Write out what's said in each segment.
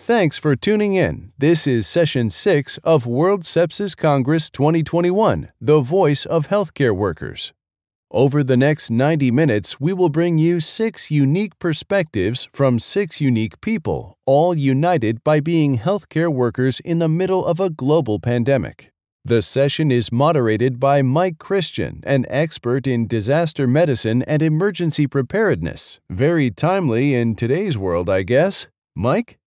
Thanks for tuning in. This is Session 6 of World Sepsis Congress 2021, the voice of healthcare workers. Over the next 90 minutes, we will bring you 6 unique perspectives from 6 unique people, all united by being healthcare workers in the middle of a global pandemic. The session is moderated by Mike Christian, an expert in disaster medicine and emergency preparedness. Very timely in today's world, I guess. Mike?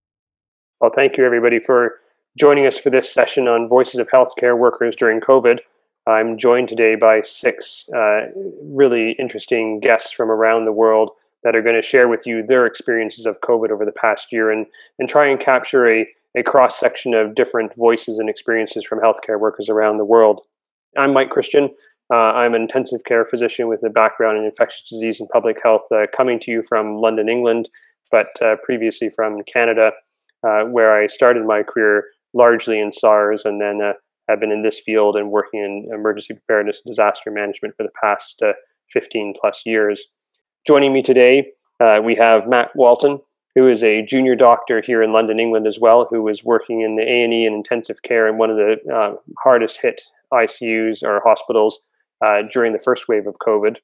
Well, thank you, everybody, for joining us for this session on Voices of Healthcare Workers during COVID. I'm joined today by 6 really interesting guests from around the world that are going to share with you their experiences of COVID over the past year and try and capture a cross-section of different voices and experiences from healthcare workers around the world. I'm Mike Christian. I'm an intensive care physician with a background in infectious disease and public health, coming to you from London, England, but previously from Canada, where I started my career largely in SARS and then have been in this field and working in emergency preparedness and disaster management for the past 15 plus years. Joining me today, we have Matt Walton, who is a junior doctor here in London, England as well, who was working in the A&E and intensive care in one of the hardest hit ICUs or hospitals during the first wave of COVID.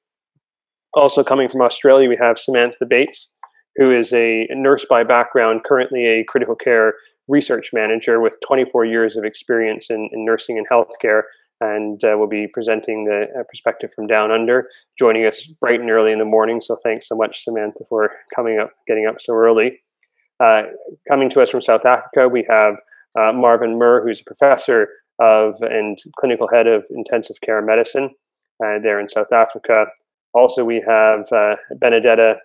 Also coming from Australia, we have Samantha Bates, who is a nurse by background, currently a critical care research manager with 24 years of experience in nursing and healthcare, and will be presenting the perspective from down under, joining us bright and early in the morning. So thanks so much, Samantha, for getting up so early. Coming to us from South Africa, we have Marvin Murr, who's a professor and clinical head of intensive care medicine there in South Africa. Also, we have Benedetta,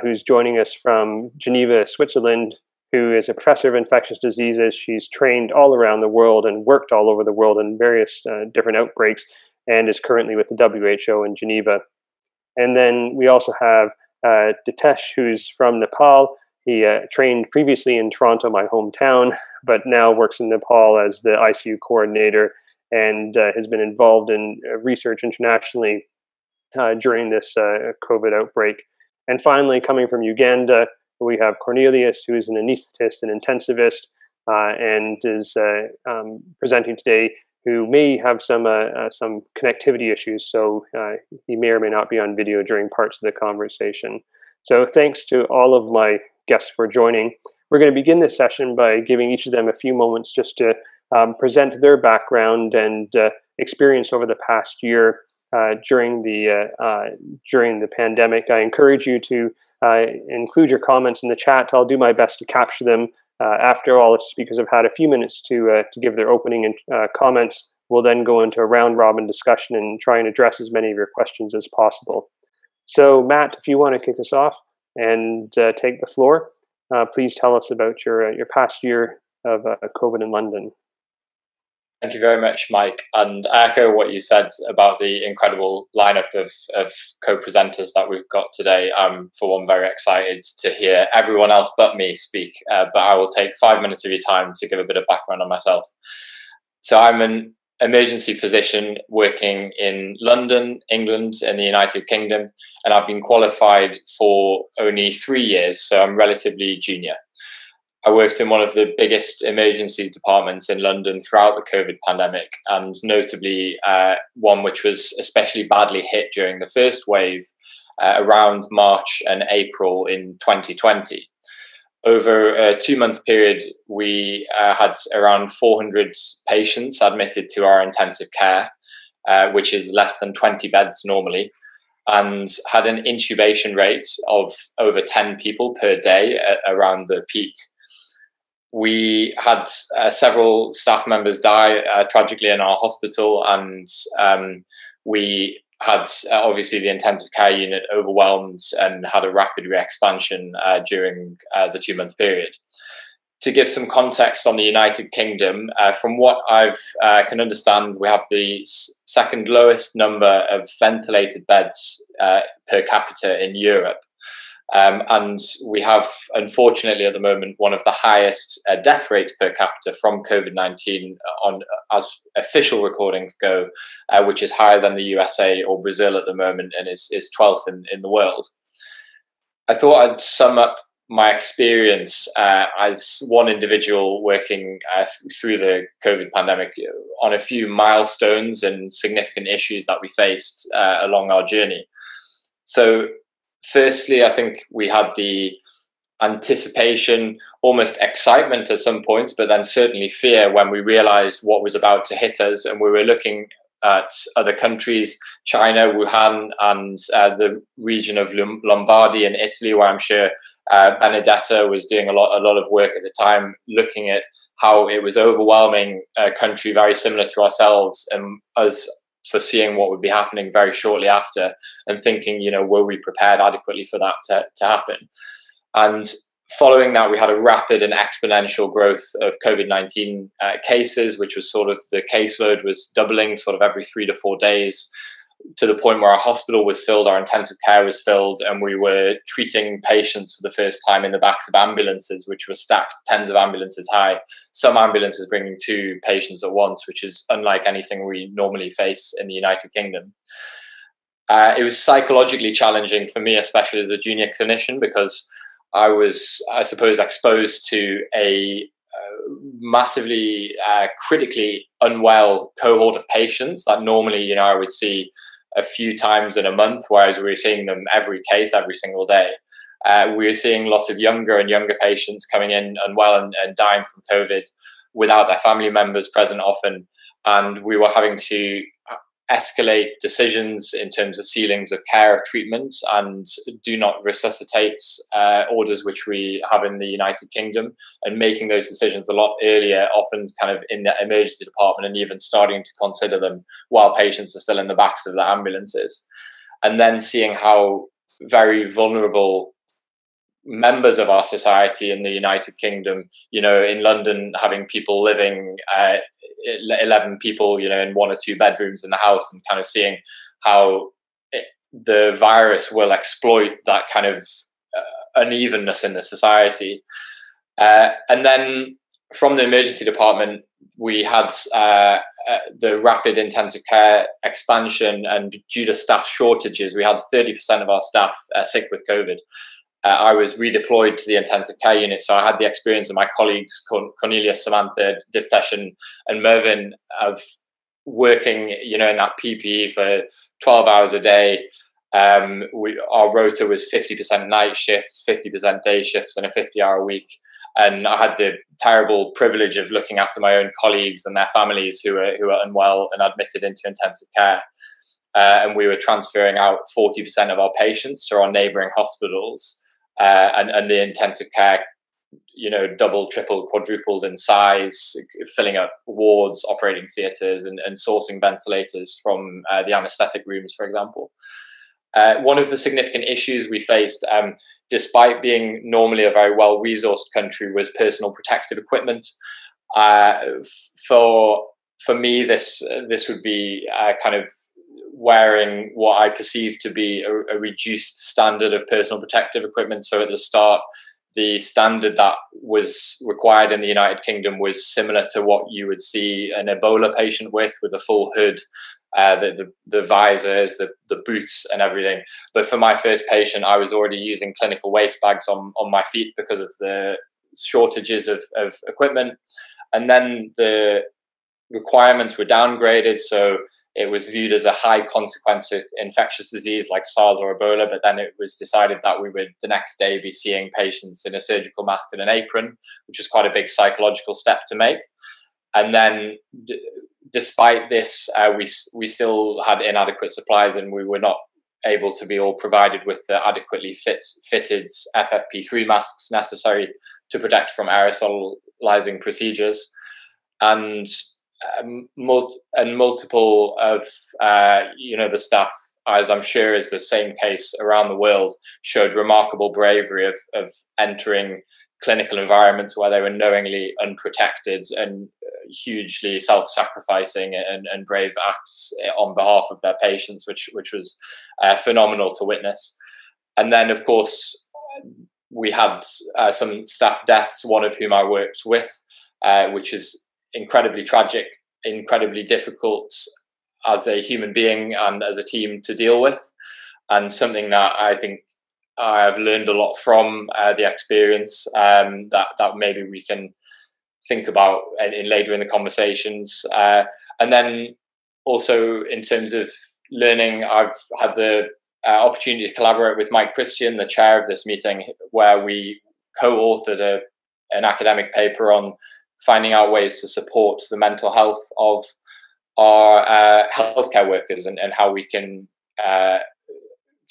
who's joining us from Geneva, Switzerland, who is a professor of infectious diseases. She's trained all around the world and worked all over the world in various different outbreaks and is currently with the WHO in Geneva. And then we also have Ditesh, who's from Nepal. He trained previously in Toronto, my hometown, but now works in Nepal as the ICU coordinator and has been involved in research internationally during this COVID outbreak. And finally, coming from Uganda, we have Cornelius, who is an anesthetist and intensivist, and is presenting today, who may have some connectivity issues, so he may or may not be on video during parts of the conversation. So thanks to all of my guests for joining. We're going to begin this session by giving each of them a few moments just to present their background and experience over the past year during the pandemic. I encourage you to include your comments in the chat. I'll do my best to capture them. After all, it's because I've had a few minutes to give their opening comments. We'll then go into a round robin discussion and try and address as many of your questions as possible. So Matt, if you want to kick us off and take the floor, please tell us about your past year of COVID in London. Thank you very much, Mike. And I echo what you said about the incredible lineup of co-presenters that we've got today. I'm, for one, very excited to hear everyone else but me speak, but I will take 5 minutes of your time to give a bit of background on myself. So I'm an emergency physician working in London, England, in the United Kingdom, and I've been qualified for only 3 years, so I'm relatively junior. I worked in one of the biggest emergency departments in London throughout the COVID pandemic, and notably one which was especially badly hit during the first wave around March and April in 2020. Over a 2-month period, we had around 400 patients admitted to our intensive care, which is less than 20 beds normally, and had an intubation rate of over 10 people per day around the peak. We had several staff members die tragically in our hospital, and we had obviously the intensive care unit overwhelmed and had a rapid re-expansion during the 2-month period. To give some context on the United Kingdom, from what I can understand, we have the second lowest number of ventilated beds per capita in Europe. And we have, unfortunately, at the moment, one of the highest death rates per capita from COVID-19 as official recordings go, which is higher than the USA or Brazil at the moment and is 12th in the world. I thought I'd sum up my experience as one individual working through the COVID pandemic on a few milestones and significant issues that we faced along our journey. So firstly, I think we had the anticipation, almost excitement at some points, but then certainly fear when we realized what was about to hit us. And we were looking at other countries, China, Wuhan, and the region of Lombardy in Italy, where I'm sure Benedetta was doing a lot of work at the time, looking at how it was overwhelming a country very similar to ourselves, and us foreseeing what would be happening very shortly after, and thinking, were we prepared adequately for that to happen? And following that, we had a rapid and exponential growth of COVID-19 cases, which was sort of the caseload was doubling sort of every 3 to 4 days, to the point where our hospital was filled, our intensive care was filled, and we were treating patients for the first time in the backs of ambulances, which were stacked tens of ambulances high, some ambulances bringing 2 patients at once, which is unlike anything we normally face in the United Kingdom. It was psychologically challenging for me, especially as a junior clinician, because I was, I suppose, exposed to a massively critically unwell cohort of patients that normally, I would see a few times in a month, whereas we were seeing them every case, every single day. We were seeing lots of younger and younger patients coming in unwell and dying from COVID without their family members present often. And we were having to escalate decisions in terms of ceilings of care of treatment and do not resuscitate orders, which we have in the United Kingdom, and making those decisions a lot earlier, often kind of in the emergency department, and even starting to consider them while patients are still in the backs of the ambulances. And then seeing how very vulnerable members of our society in the United Kingdom, in London, having people living 11 people, in 1 or 2 bedrooms in the house, and kind of seeing how the virus will exploit that kind of unevenness in the society. And then from the emergency department, we had the rapid intensive care expansion, and due to staff shortages, we had 30% of our staff sick with COVID. I was redeployed to the intensive care unit, so I had the experience of my colleagues, Cornelius, Samantha, Diptesh, and Mervyn, of working, in that PPE for 12 hours a day. Our rota was 50% night shifts, 50% day shifts, and a 50-hour week. And I had the terrible privilege of looking after my own colleagues and their families who were unwell and admitted into intensive care. And we were transferring out 40% of our patients to our neighbouring hospitals. And the intensive care, doubled, tripled, quadrupled in size, filling up wards, operating theatres, and sourcing ventilators from the anaesthetic rooms, for example. One of the significant issues we faced, despite being normally a very well-resourced country, was personal protective equipment. For me, this would be kind of wearing what I perceived to be a reduced standard of personal protective equipment. So at the start, the standard that was required in the United Kingdom was similar to what you would see an Ebola patient with a full hood, the visors, the boots and everything. But for my first patient, I was already using clinical waste bags on my feet because of the shortages of equipment. And then the requirements were downgraded, so it was viewed as a high consequence infectious disease like SARS or Ebola, but then it was decided that we would the next day be seeing patients in a surgical mask and an apron, which was quite a big psychological step to make. And then despite this, we still had inadequate supplies, and we were not able to be all provided with the adequately fitted FFP3 masks necessary to protect from aerosolizing procedures. And multiple of the staff, as I'm sure is the same case around the world, showed remarkable bravery of entering clinical environments where they were knowingly unprotected and hugely self-sacrificing and brave acts on behalf of their patients, which was phenomenal to witness. And then, of course, we had some staff deaths, one of whom I worked with, which is incredibly tragic, incredibly difficult as a human being and as a team to deal with, and something that I think I've learned a lot from the experience that maybe we can think about in later in the conversations. And then also in terms of learning, I've had the opportunity to collaborate with Mike Christian, the chair of this meeting, where we co-authored an academic paper on finding out ways to support the mental health of our healthcare workers and how we can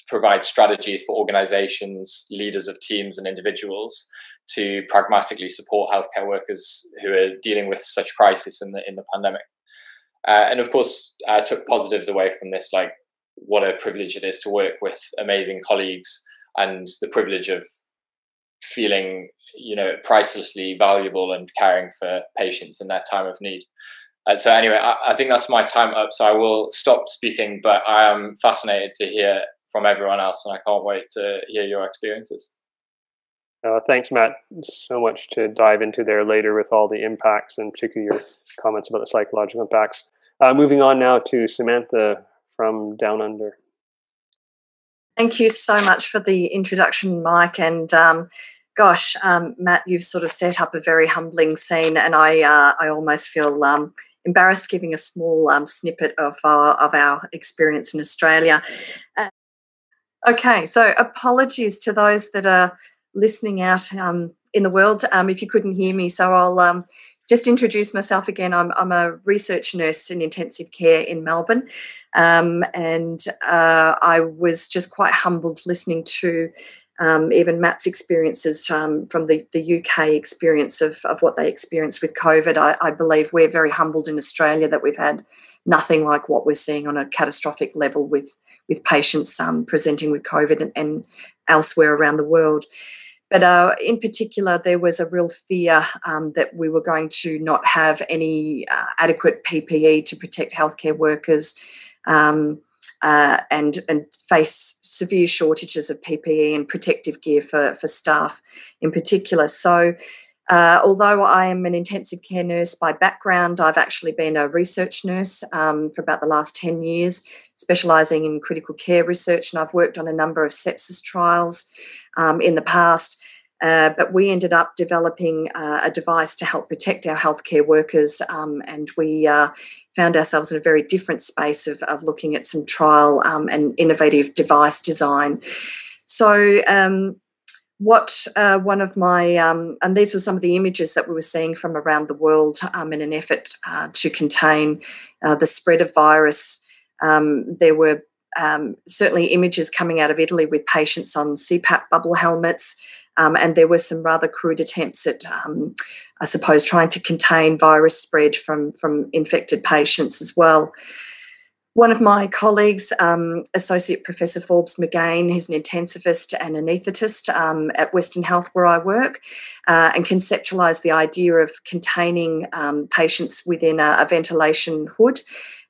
provide strategies for organizations, leaders of teams and individuals to pragmatically support healthcare workers who are dealing with such crisis in the pandemic. And of course, I took positives away from this, like what a privilege it is to work with amazing colleagues and the privilege of feeling, pricelessly valuable and caring for patients in their time of need. So anyway, I think that's my time up. So I will stop speaking, but I am fascinated to hear from everyone else, and I can't wait to hear your experiences. Thanks, Matt, so much to dive into there later with all the impacts, and particularly your comments about the psychological impacts. Moving on now to Samantha from Down Under. Thank you so much for the introduction, Mike. And Matt, you've sort of set up a very humbling scene, and I almost feel embarrassed giving a small snippet of our experience in Australia. Okay, so apologies to those that are listening out in the world if you couldn't hear me. So I'll just introduce myself again. I'm a research nurse in intensive care in Melbourne, and I was just quite humbled listening to even Matt's experiences from the UK experience of what they experienced with COVID. I believe we're very humbled in Australia that we've had nothing like what we're seeing on a catastrophic level with patients presenting with COVID and elsewhere around the world. But in particular, there was a real fear that we were going to not have any adequate PPE to protect healthcare workers and face severe shortages of PPE and protective gear for staff in particular. So although I am an intensive care nurse by background, I've actually been a research nurse for about the last 10 years, specialising in critical care research, and I've worked on a number of sepsis trials in the past. But we ended up developing a device to help protect our healthcare workers, and we found ourselves in a very different space of looking at some trial and innovative device design. So one of my, and these were some of the images that we were seeing from around the world in an effort to contain the spread of virus. There were certainly images coming out of Italy with patients on CPAP bubble helmets, and there were some rather crude attempts at, I suppose, trying to contain virus spread from infected patients as well. One of my colleagues, Associate Professor Forbes McGain, he's an intensivist and anaesthetist at Western Health where I work, and conceptualised the idea of containing patients within a ventilation hood,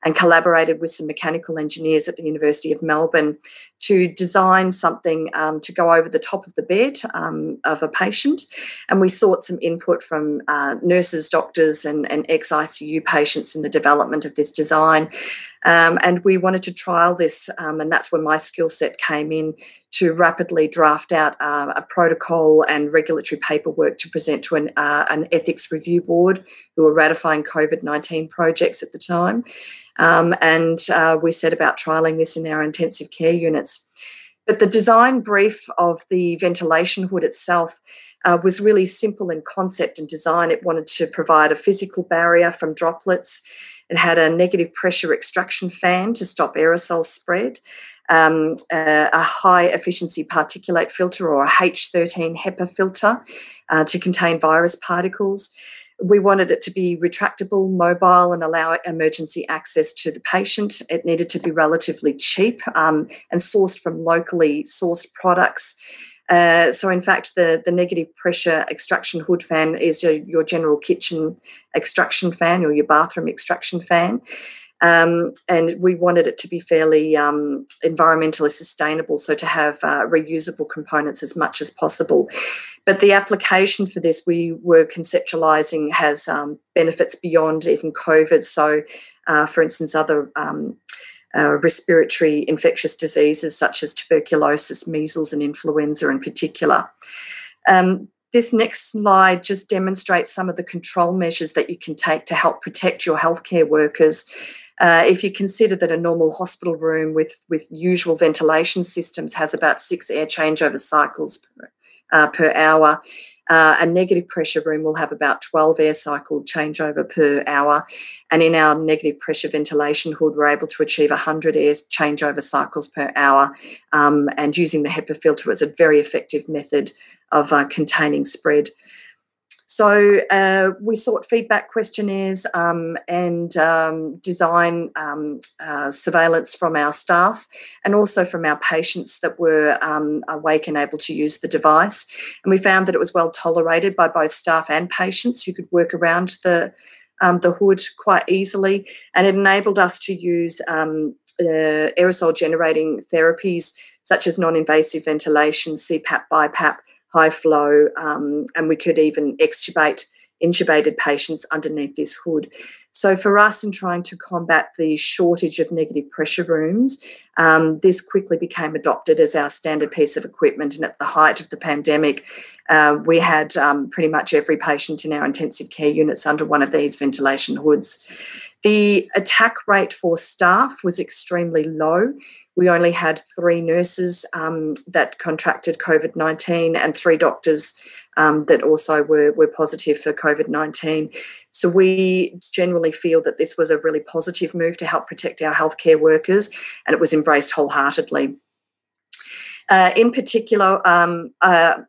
and collaborated with some mechanical engineers at the University of Melbourne to design something to go over the top of the bed of a patient. And we sought some input from nurses, doctors and ex-ICU patients in the development of this design. And we wanted to trial this, and that's where my skill set came in, to rapidly draft out a protocol and regulatory paperwork to present to an ethics review board who were ratifying COVID-19 projects at the time. And we set about trialling this in our intensive care units. But the design brief of the ventilation hood itself was really simple in concept and design. It wanted to provide a physical barrier from droplets. It had a negative pressure extraction fan to stop aerosol spread, a high efficiency particulate filter, or a H13 HEPA filter, to contain virus particles. We wanted it to be retractable, mobile, and allow emergency access to the patient. It needed to be relatively cheap and sourced from locally sourced products. So, in fact, the negative pressure extraction hood fan is your general kitchen extraction fan or your bathroom extraction fan. And we wanted it to be fairly environmentally sustainable, so to have reusable components as much as possible. But the application for this we were conceptualising has benefits beyond even COVID. So, for instance, other respiratory infectious diseases such as tuberculosis, measles, and influenza in particular. This next slide just demonstrates some of the control measures that you can take to help protect your healthcare workers. If you consider that a normal hospital room with usual ventilation systems has about 6 air changeover cycles per hour, a negative pressure room will have about 12 air cycle changeover per hour. And in our negative pressure ventilation hood, we're able to achieve 100 air changeover cycles per hour. And using the HEPA filter is a very effective method of containing spread. So we sought feedback questionnaires and design surveillance from our staff and also from our patients that were awake and able to use the device. And we found that it was well tolerated by both staff and patients who could work around the hood quite easily. And it enabled us to use aerosol generating therapies such as non-invasive ventilation, CPAP, BiPAP, high flow, and we could even extubate intubated patients underneath this hood. So for us, in trying to combat the shortage of negative pressure rooms, this quickly became adopted as our standard piece of equipment. And at the height of the pandemic, we had pretty much every patient in our intensive care units under one of these ventilation hoods. The attack rate for staff was extremely low. We only had 3 nurses that contracted COVID-19 and 3 doctors that also were positive for COVID-19. So we genuinely feel that this was a really positive move to help protect our healthcare workers, and it was embraced wholeheartedly. In particular,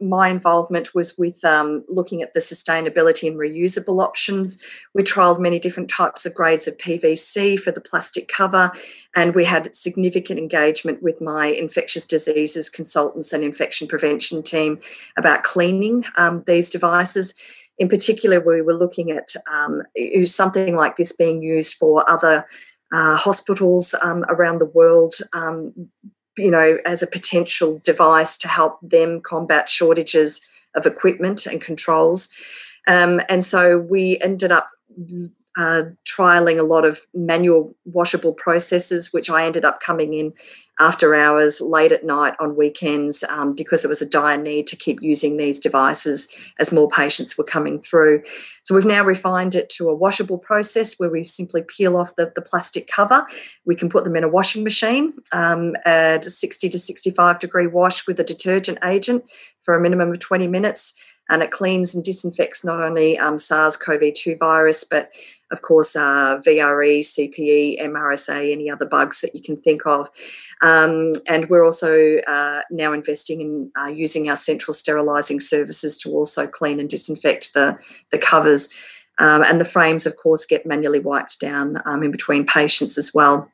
my involvement was with looking at the sustainability and reusable options. We trialled many different types of grades of PVC for the plastic cover, and we had significant engagement with my infectious diseases consultants and infection prevention team about cleaning these devices. In particular, we were looking at something like this being used for other hospitals around the world, as a potential device to help them combat shortages of equipment and controls. And so we ended up trialling a lot of manual washable processes, which I ended up coming in after hours, late at night, on weekends, because it was a dire need to keep using these devices as more patients were coming through. So we've now refined it to a washable process where we simply peel off the plastic cover. We can put them in a washing machine at a 60 to 65 degree wash with a detergent agent for a minimum of 20 minutes. And it cleans and disinfects not only SARS-CoV-2 virus, but of course VRE, CPE, MRSA, any other bugs that you can think of. And we're also now investing in using our central sterilising services to also clean and disinfect the covers. And the frames, of course, get manually wiped down in between patients as well.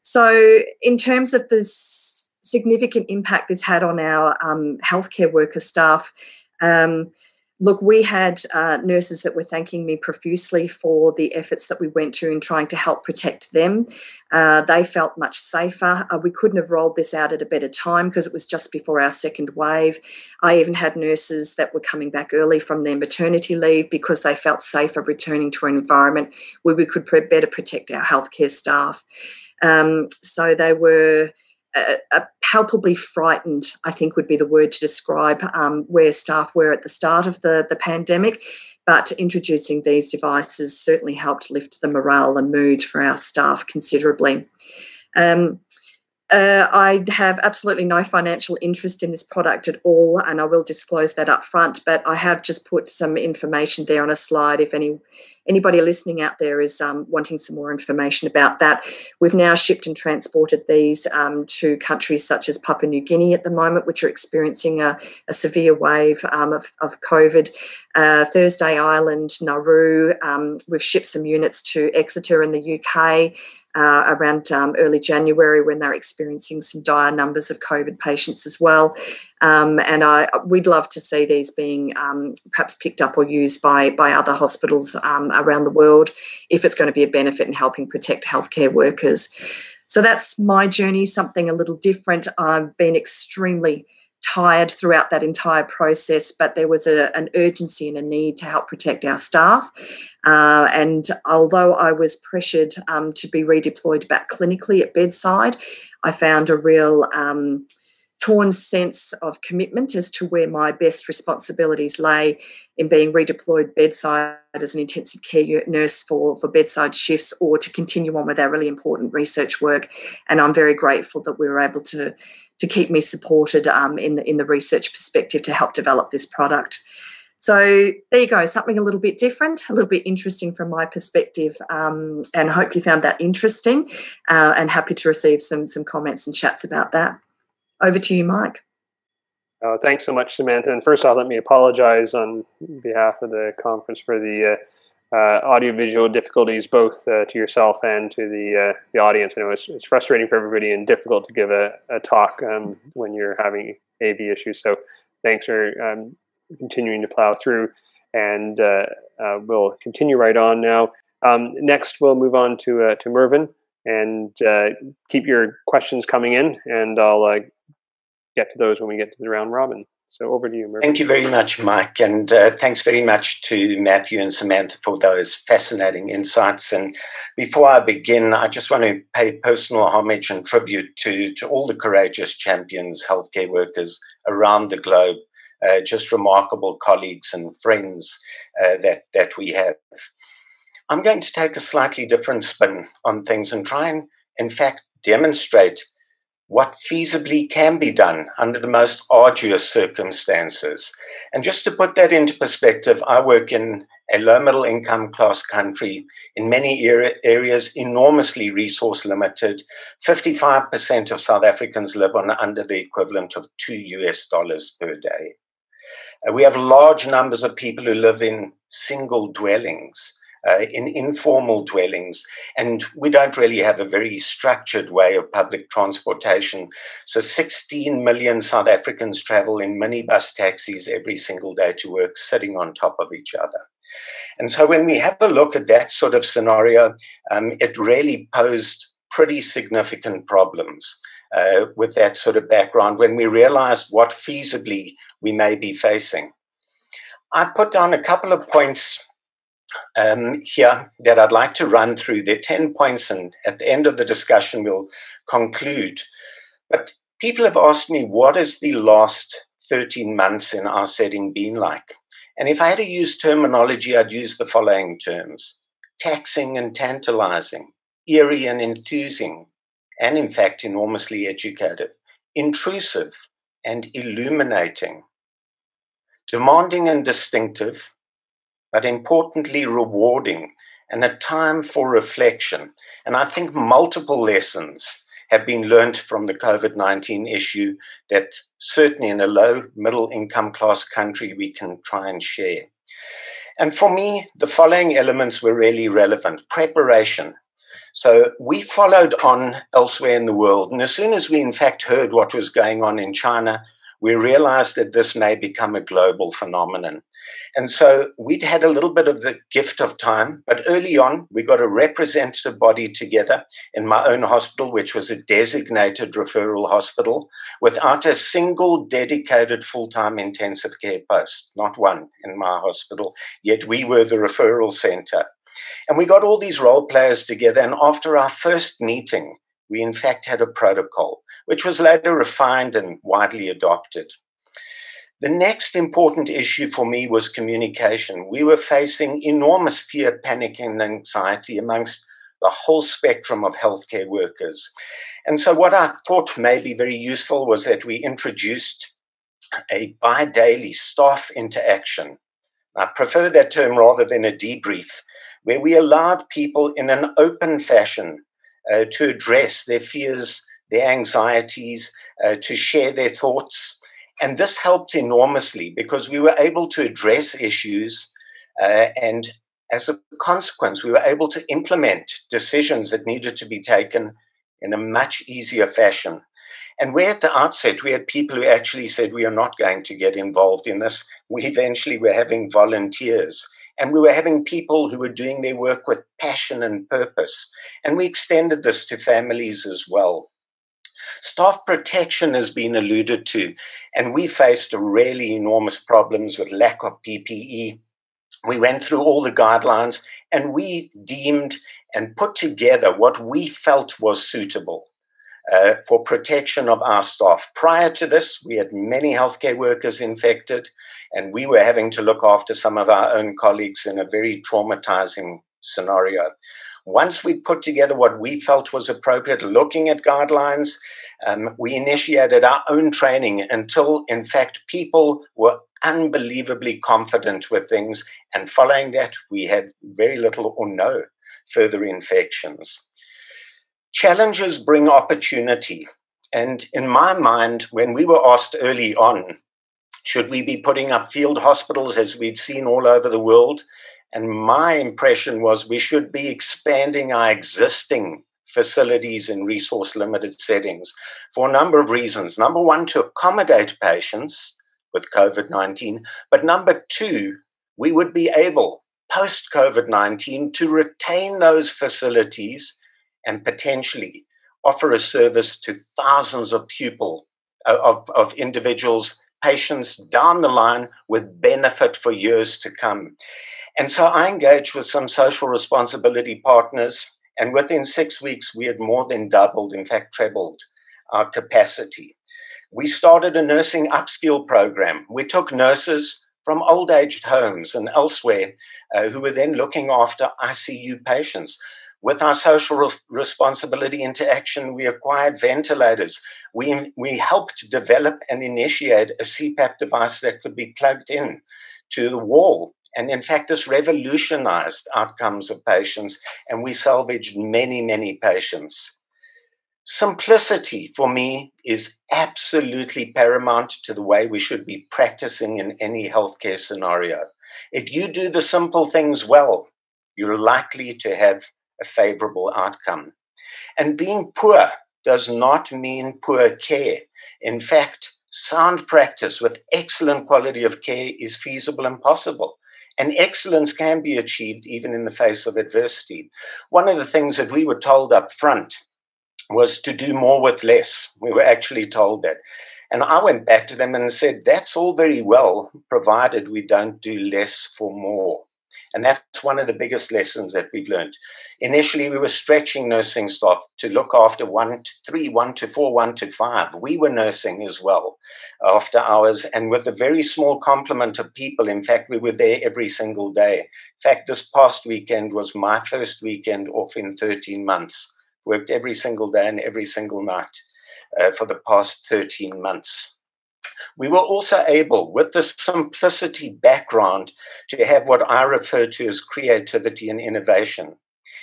So in terms of the significant impact this had on our healthcare worker staff, look, we had nurses that were thanking me profusely for the efforts that we went to in trying to help protect them. They felt much safer. We couldn't have rolled this out at a better time because it was just before our second wave. I even had nurses that were coming back early from their maternity leave because they felt safer returning to an environment where we could better protect our healthcare staff. So they were palpably frightened, I think would be the word to describe where staff were at the start of the pandemic. But introducing these devices certainly helped lift the morale and mood for our staff considerably. I have absolutely no financial interest in this product at all, and I will disclose that up front, but I have just put some information there on a slide if anybody listening out there is wanting some more information about that. We've now shipped and transported these to countries such as Papua New Guinea at the moment, which are experiencing a severe wave of COVID. Thursday Island, Nauru, we've shipped some units to Exeter in the UK, around early January when they're experiencing some dire numbers of COVID patients as well. And we'd love to see these being perhaps picked up or used by other hospitals around the world if it's going to be a benefit in helping protect healthcare workers. So that's my journey, something a little different. I've been extremely tired throughout that entire process, but there was an urgency and a need to help protect our staff. And although I was pressured to be redeployed back clinically at bedside, I found a real torn sense of commitment as to where my best responsibilities lay in being redeployed bedside as an intensive care nurse for bedside shifts, or to continue on with our really important research work. And I'm very grateful that we were able to keep me supported in the research perspective to help develop this product. So there you go, something a little bit different, a little bit interesting from my perspective, and I hope you found that interesting, and happy to receive some comments and chats about that. Over to you, Mike. Thanks so much, Samantha. And first off, let me apologize on behalf of the conference for the audiovisual difficulties, both to yourself and to the audience. I know it's frustrating for everybody and difficult to give a talk when you're having AV issues. So thanks for continuing to plow through, and we'll continue right on now. Next, we'll move on to Mervyn, and keep your questions coming in, and I'll get to those when we get to the round robin. So over to you, Mervyn. Thank you very much, Mike, and thanks very much to Matthew and Samantha for those fascinating insights. And before I begin, I just want to pay personal homage and tribute to all the courageous champions, healthcare workers around the globe, just remarkable colleagues and friends that we have. I'm going to take a slightly different spin on things and try and, in fact, demonstrate what feasibly can be done under the most arduous circumstances. And just to put that into perspective, I work in a low middle income class country, in many areas enormously resource limited. 55% of South Africans live on under the equivalent of $2 per day. We have large numbers of people who live in single dwellings, in informal dwellings, and we don't really have a very structured way of public transportation. So 16 million South Africans travel in minibus taxis every single day to work, sitting on top of each other. And so when we have a look at that sort of scenario, it really posed pretty significant problems with that sort of background when we realized what feasibly we may be facing. I put down a couple of points here that I'd like to run through. There are 10 points, and at the end of the discussion, we'll conclude. But people have asked me, what has the last 13 months in our setting been like? And if I had to use terminology, I'd use the following terms: taxing and tantalizing, eerie and enthusing, and in fact, enormously educative, intrusive and illuminating, demanding and distinctive, but importantly rewarding, and a time for reflection. And I think multiple lessons have been learned from the COVID-19 issue that certainly in a low middle income class country we can try and share. And for me, the following elements were really relevant. Preparation. So we followed on elsewhere in the world, and as soon as we in fact heard what was going on in China, we realized that this may become a global phenomenon. And so we'd had a little bit of the gift of time, but early on, we got a representative body together in my own hospital, which was a designated referral hospital, without a single dedicated full-time intensive care post, not one in my hospital, yet we were the referral center. And we got all these role players together, and after our first meeting, we in fact had a protocol, which was later refined and widely adopted. The next important issue for me was communication. We were facing enormous fear, panic, and anxiety amongst the whole spectrum of healthcare workers. And so what I thought may be very useful was that we introduced a bi-daily staff interaction. I prefer that term rather than a debrief, where we allowed people in an open fashion to address their fears, their anxieties, to share their thoughts. And this helped enormously because we were able to address issues and as a consequence, we were able to implement decisions that needed to be taken in a much easier fashion. And where at the outset, we had people who actually said, we are not going to get involved in this. We eventually were having volunteers. And we were having people who were doing their work with passion and purpose. And we extended this to families as well. Staff protection has been alluded to, and we faced really enormous problems with lack of PPE. We went through all the guidelines and we deemed and put together what we felt was suitable for protection of our staff. Prior to this, we had many healthcare workers infected, and we were having to look after some of our own colleagues in a very traumatizing scenario. Once we put together what we felt was appropriate, looking at guidelines, we initiated our own training until, in fact, people were unbelievably confident with things. And following that, we had very little or no further infections. Challenges bring opportunity. And in my mind, when we were asked early on, should we be putting up field hospitals as we'd seen all over the world? And my impression was we should be expanding our existing facilities in resource-limited settings for a number of reasons. Number one, to accommodate patients with COVID-19. But number two, we would be able, post-COVID-19, to retain those facilities and potentially offer a service to thousands of of individuals, patients down the line with benefit for years to come. And so I engaged with some social responsibility partners, and within 6 weeks, we had more than doubled, in fact, trebled our capacity. We started a nursing upskill program. We took nurses from old aged homes and elsewhere who were then looking after ICU patients. With our social responsibility into action, we acquired ventilators. We helped develop and initiate a CPAP device that could be plugged in to the wall. And in fact, this revolutionized outcomes of patients, and we salvaged many, many patients. Simplicity for me is absolutely paramount to the way we should be practicing in any healthcare scenario. If you do the simple things well, you're likely to have a favorable outcome. And being poor does not mean poor care. In fact, sound practice with excellent quality of care is feasible and possible. And excellence can be achieved even in the face of adversity. One of the things that we were told up front was to do more with less. We were actually told that. And I went back to them and said, that's all very well, provided we don't do less for more. And that's one of the biggest lessons that we've learned. Initially, we were stretching nursing staff to look after 1 to 3, 1 to 4, 1 to 5. We were nursing as well after hours, and with a very small complement of people. In fact, we were there every single day. In fact, this past weekend was my first weekend off in 13 months. Worked every single day and every single night for the past 13 months. We were also able, with the simplicity background, to have what I refer to as creativity and innovation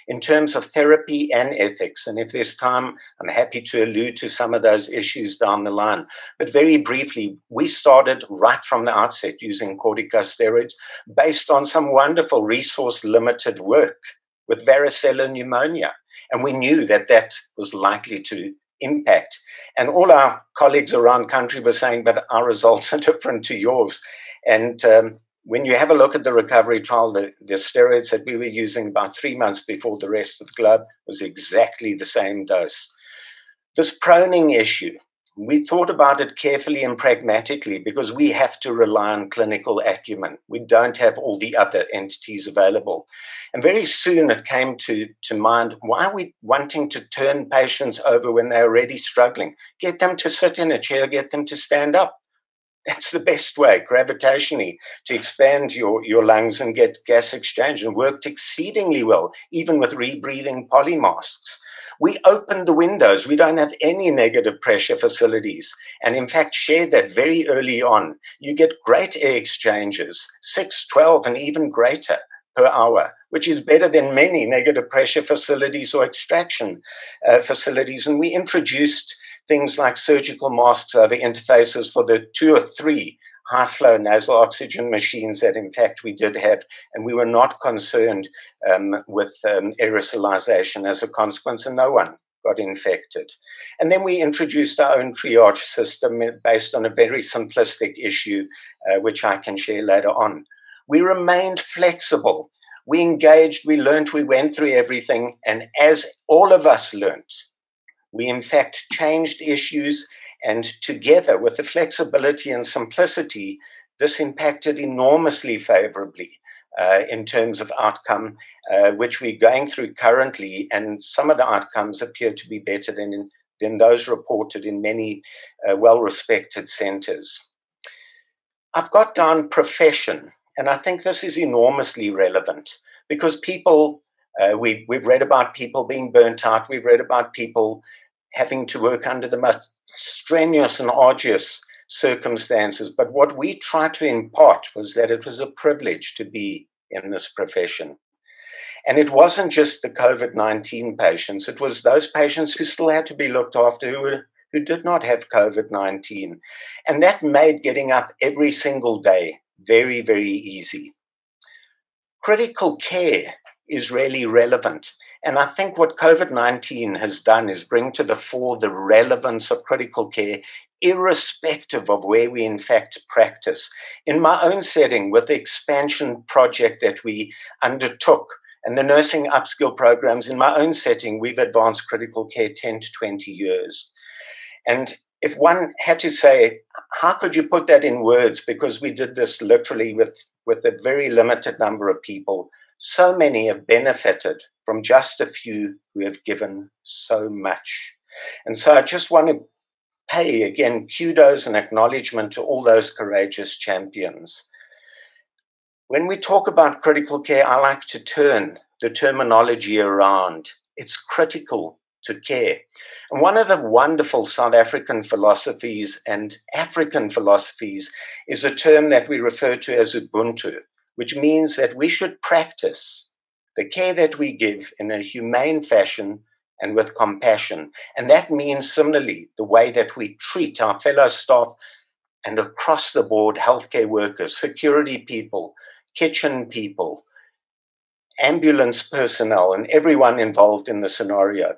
in terms of therapy and ethics. And if there's time, I'm happy to allude to some of those issues down the line. But very briefly, we started right from the outset using corticosteroids based on some wonderful resource-limited work with varicella pneumonia. And we knew that that was likely to impact. And all our colleagues around country were saying, but our results are different to yours. And when you have a look at the recovery trial, the steroids that we were using about 3 months before the rest of the globe was exactly the same dose. This proning issue, we thought about it carefully and pragmatically because we have to rely on clinical acumen. We don't have all the other entities available. And very soon it came to mind, why are we wanting to turn patients over when they're already struggling? Get them to sit in a chair, get them to stand up. That's the best way, gravitationally, to expand your lungs and get gas exchange, and worked exceedingly well, even with rebreathing polymasks. We opened the windows. We don't have any negative pressure facilities. And in fact, shared that very early on. You get great air exchanges, 6, 12, and even greater per hour, which is better than many negative pressure facilities or extraction facilities. And we introduced things like surgical masks over interfaces for the 2 or 3 high-flow nasal oxygen machines that, in fact, we did have, and we were not concerned with aerosolization as a consequence, and no one got infected. And then we introduced our own triage system based on a very simplistic issue, which I can share later on. We remained flexible. We engaged, we learned, we went through everything, and as all of us learned, We, in fact, changed issues, and together with the flexibility and simplicity, this impacted enormously favorably in terms of outcome, which we're going through currently, and some of the outcomes appear to be better than those reported in many well-respected centres. I've got down profession, and I think this is enormously relevant because people, we've read about people being burnt out, we've read about people having to work under the most strenuous and arduous circumstances, but what we tried to impart was that it was a privilege to be in this profession. And it wasn't just the COVID-19 patients, it was those patients who still had to be looked after who did not have COVID-19. And that made getting up every single day very, very easy. Critical care is really relevant. And I think what COVID-19 has done is bring to the fore the relevance of critical care, irrespective of where we in fact practice. In my own setting, with the expansion project that we undertook and the nursing upskill programs, in my own setting, we've advanced critical care 10 to 20 years. And if one had to say, how could you put that in words? Because we did this literally with a very limited number of people. So many have benefited from just a few who have given so much. And so I just want to pay, again, kudos and acknowledgement to all those courageous champions. When we talk about critical care, I like to turn the terminology around. It's critical to care. And one of the wonderful South African philosophies and African philosophies is a term that we refer to as Ubuntu, which means that we should practice the care that we give in a humane fashion and with compassion. And that means similarly the way that we treat our fellow staff and across the board healthcare workers, security people, kitchen people, ambulance personnel, and everyone involved in the scenario.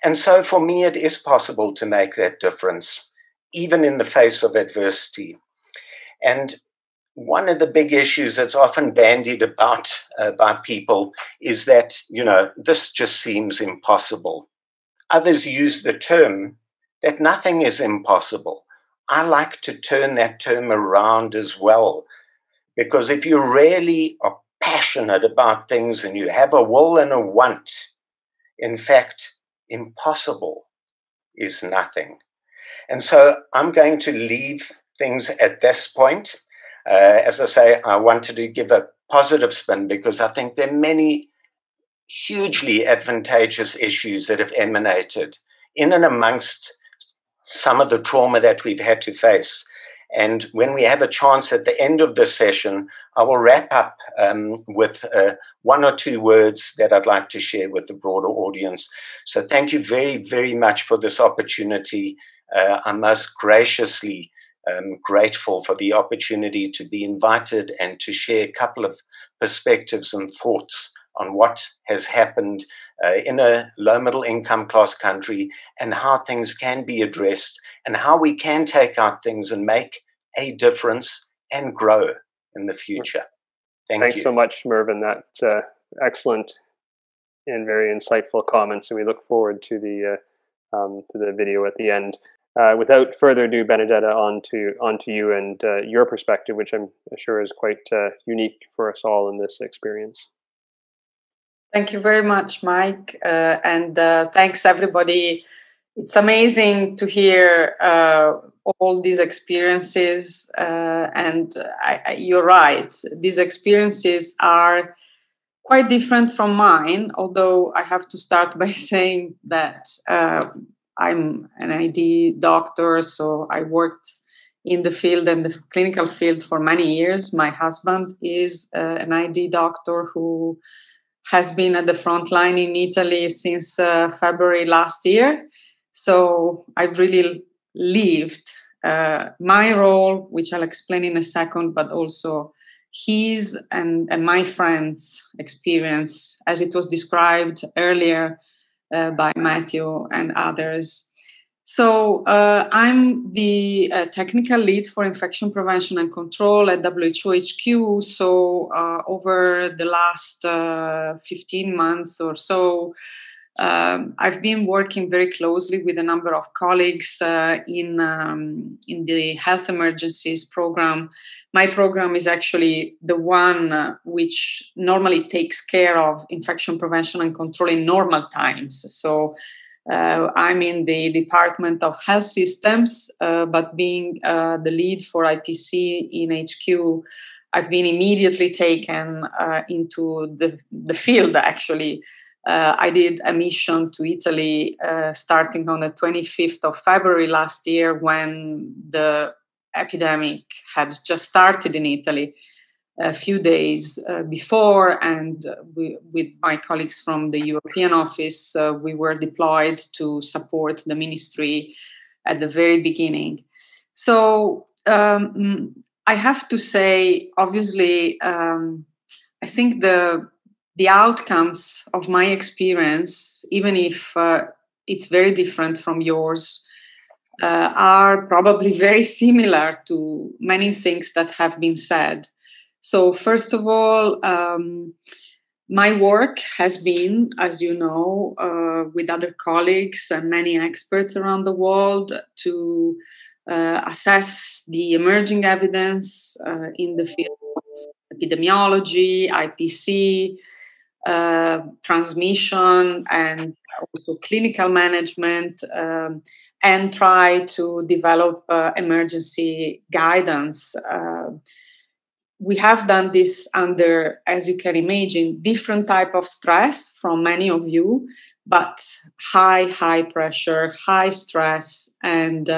And so for me, it is possible to make that difference, even in the face of adversity. And one of the big issues that's often bandied about by people is that, this just seems impossible. Others use the term that nothing is impossible. I like to turn that term around as well, because if you really are passionate about things and you have a will and a want, in fact, impossible is nothing. And so I'm going to leave things at this point. As I say, I wanted to give a positive spin because I think there are many hugely advantageous issues that have emanated in and amongst some of the trauma that we've had to face. And when we have a chance at the end of this session, I will wrap up with one or two words that I'd like to share with the broader audience. So thank you very, very much for this opportunity. I'm most graciously grateful for the opportunity to be invited and to share a couple of perspectives and thoughts on what has happened in a low middle income class country and how things can be addressed and how we can take out things and make a difference and grow in the future. Thanks so much, Mervyn. That's excellent and very insightful comments, and we look forward to the video at the end. Without further ado, Benedetta, on to you and your perspective, which I'm sure is quite unique for us all in this experience. Thank you very much, Mike, and thanks everybody. It's amazing to hear all these experiences, and you're right. These experiences are quite different from mine, although I have to start by saying that I'm an ID doctor, so I worked in the field and the clinical field for many years. My husband is an ID doctor who has been at the front line in Italy since February last year. So I've really lived my role, which I'll explain in a second, but also his and my friends' experience, as it was described earlier by Matthew and others. So I'm the technical lead for infection prevention and control at WHO HQ. So over the last 15 months or so, I've been working very closely with a number of colleagues in the health emergencies program. My program is actually the one which normally takes care of infection prevention and control in normal times. So I'm in the Department of Health Systems, but being the lead for IPC in HQ, I've been immediately taken into the field, actually. I did a mission to Italy starting on the 25th of February last year, when the epidemic had just started in Italy a few days before. And with my colleagues from the European office, we were deployed to support the ministry at the very beginning. So I have to say, obviously, I think the outcomes of my experience, even if it's very different from yours, are probably very similar to many things that have been said. So first of all, my work has been, as you know, with other colleagues and many experts around the world, to assess the emerging evidence in the field of epidemiology, IPC, transmission, and also clinical management, and try to develop emergency guidance. We have done this under, as you can imagine, different type of stress from many of you, but high pressure, high stress, and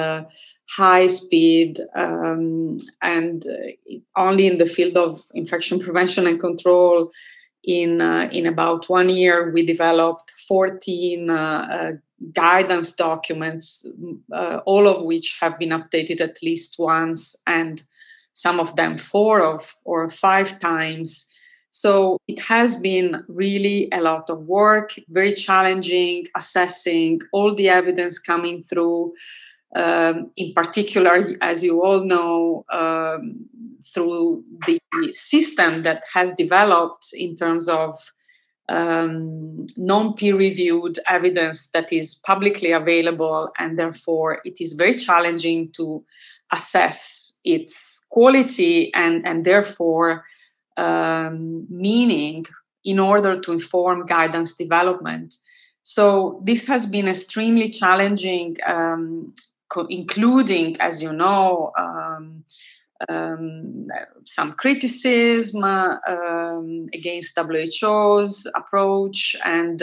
high speed, and only in the field of infection prevention and control. In about 1 year, we developed 14 guidance documents, all of which have been updated at least once, and some of them 4 or 5 times. So it has been really a lot of work, very challenging, assessing all the evidence coming through, in particular, as you all know, through the system that has developed in terms of non-peer-reviewed evidence that is publicly available, and therefore it is very challenging to assess its quality and therefore meaning in order to inform guidance development. So this has been extremely challenging, including, as you know, some criticism against WHO's approach, and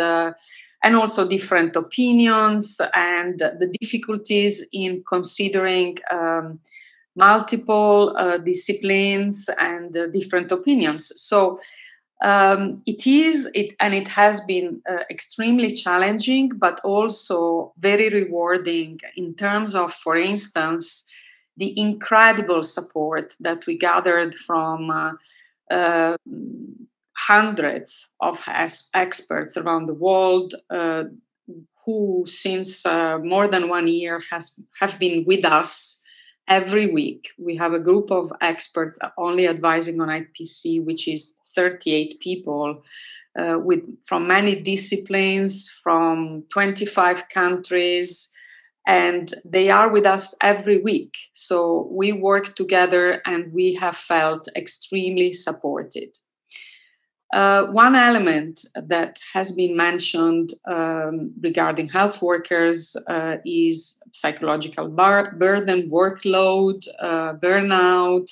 also different opinions, and the difficulties in considering multiple disciplines and different opinions. So it has been extremely challenging, but also very rewarding in terms of, for instance, the incredible support that we gathered from hundreds of experts around the world who, since more than 1 year, have been with us every week. We have a group of experts only advising on IPC, which is 38 people from many disciplines, from 25 countries, and they are with us every week. So we work together and we have felt extremely supported. One element that has been mentioned regarding health workers is psychological burden, workload, burnout,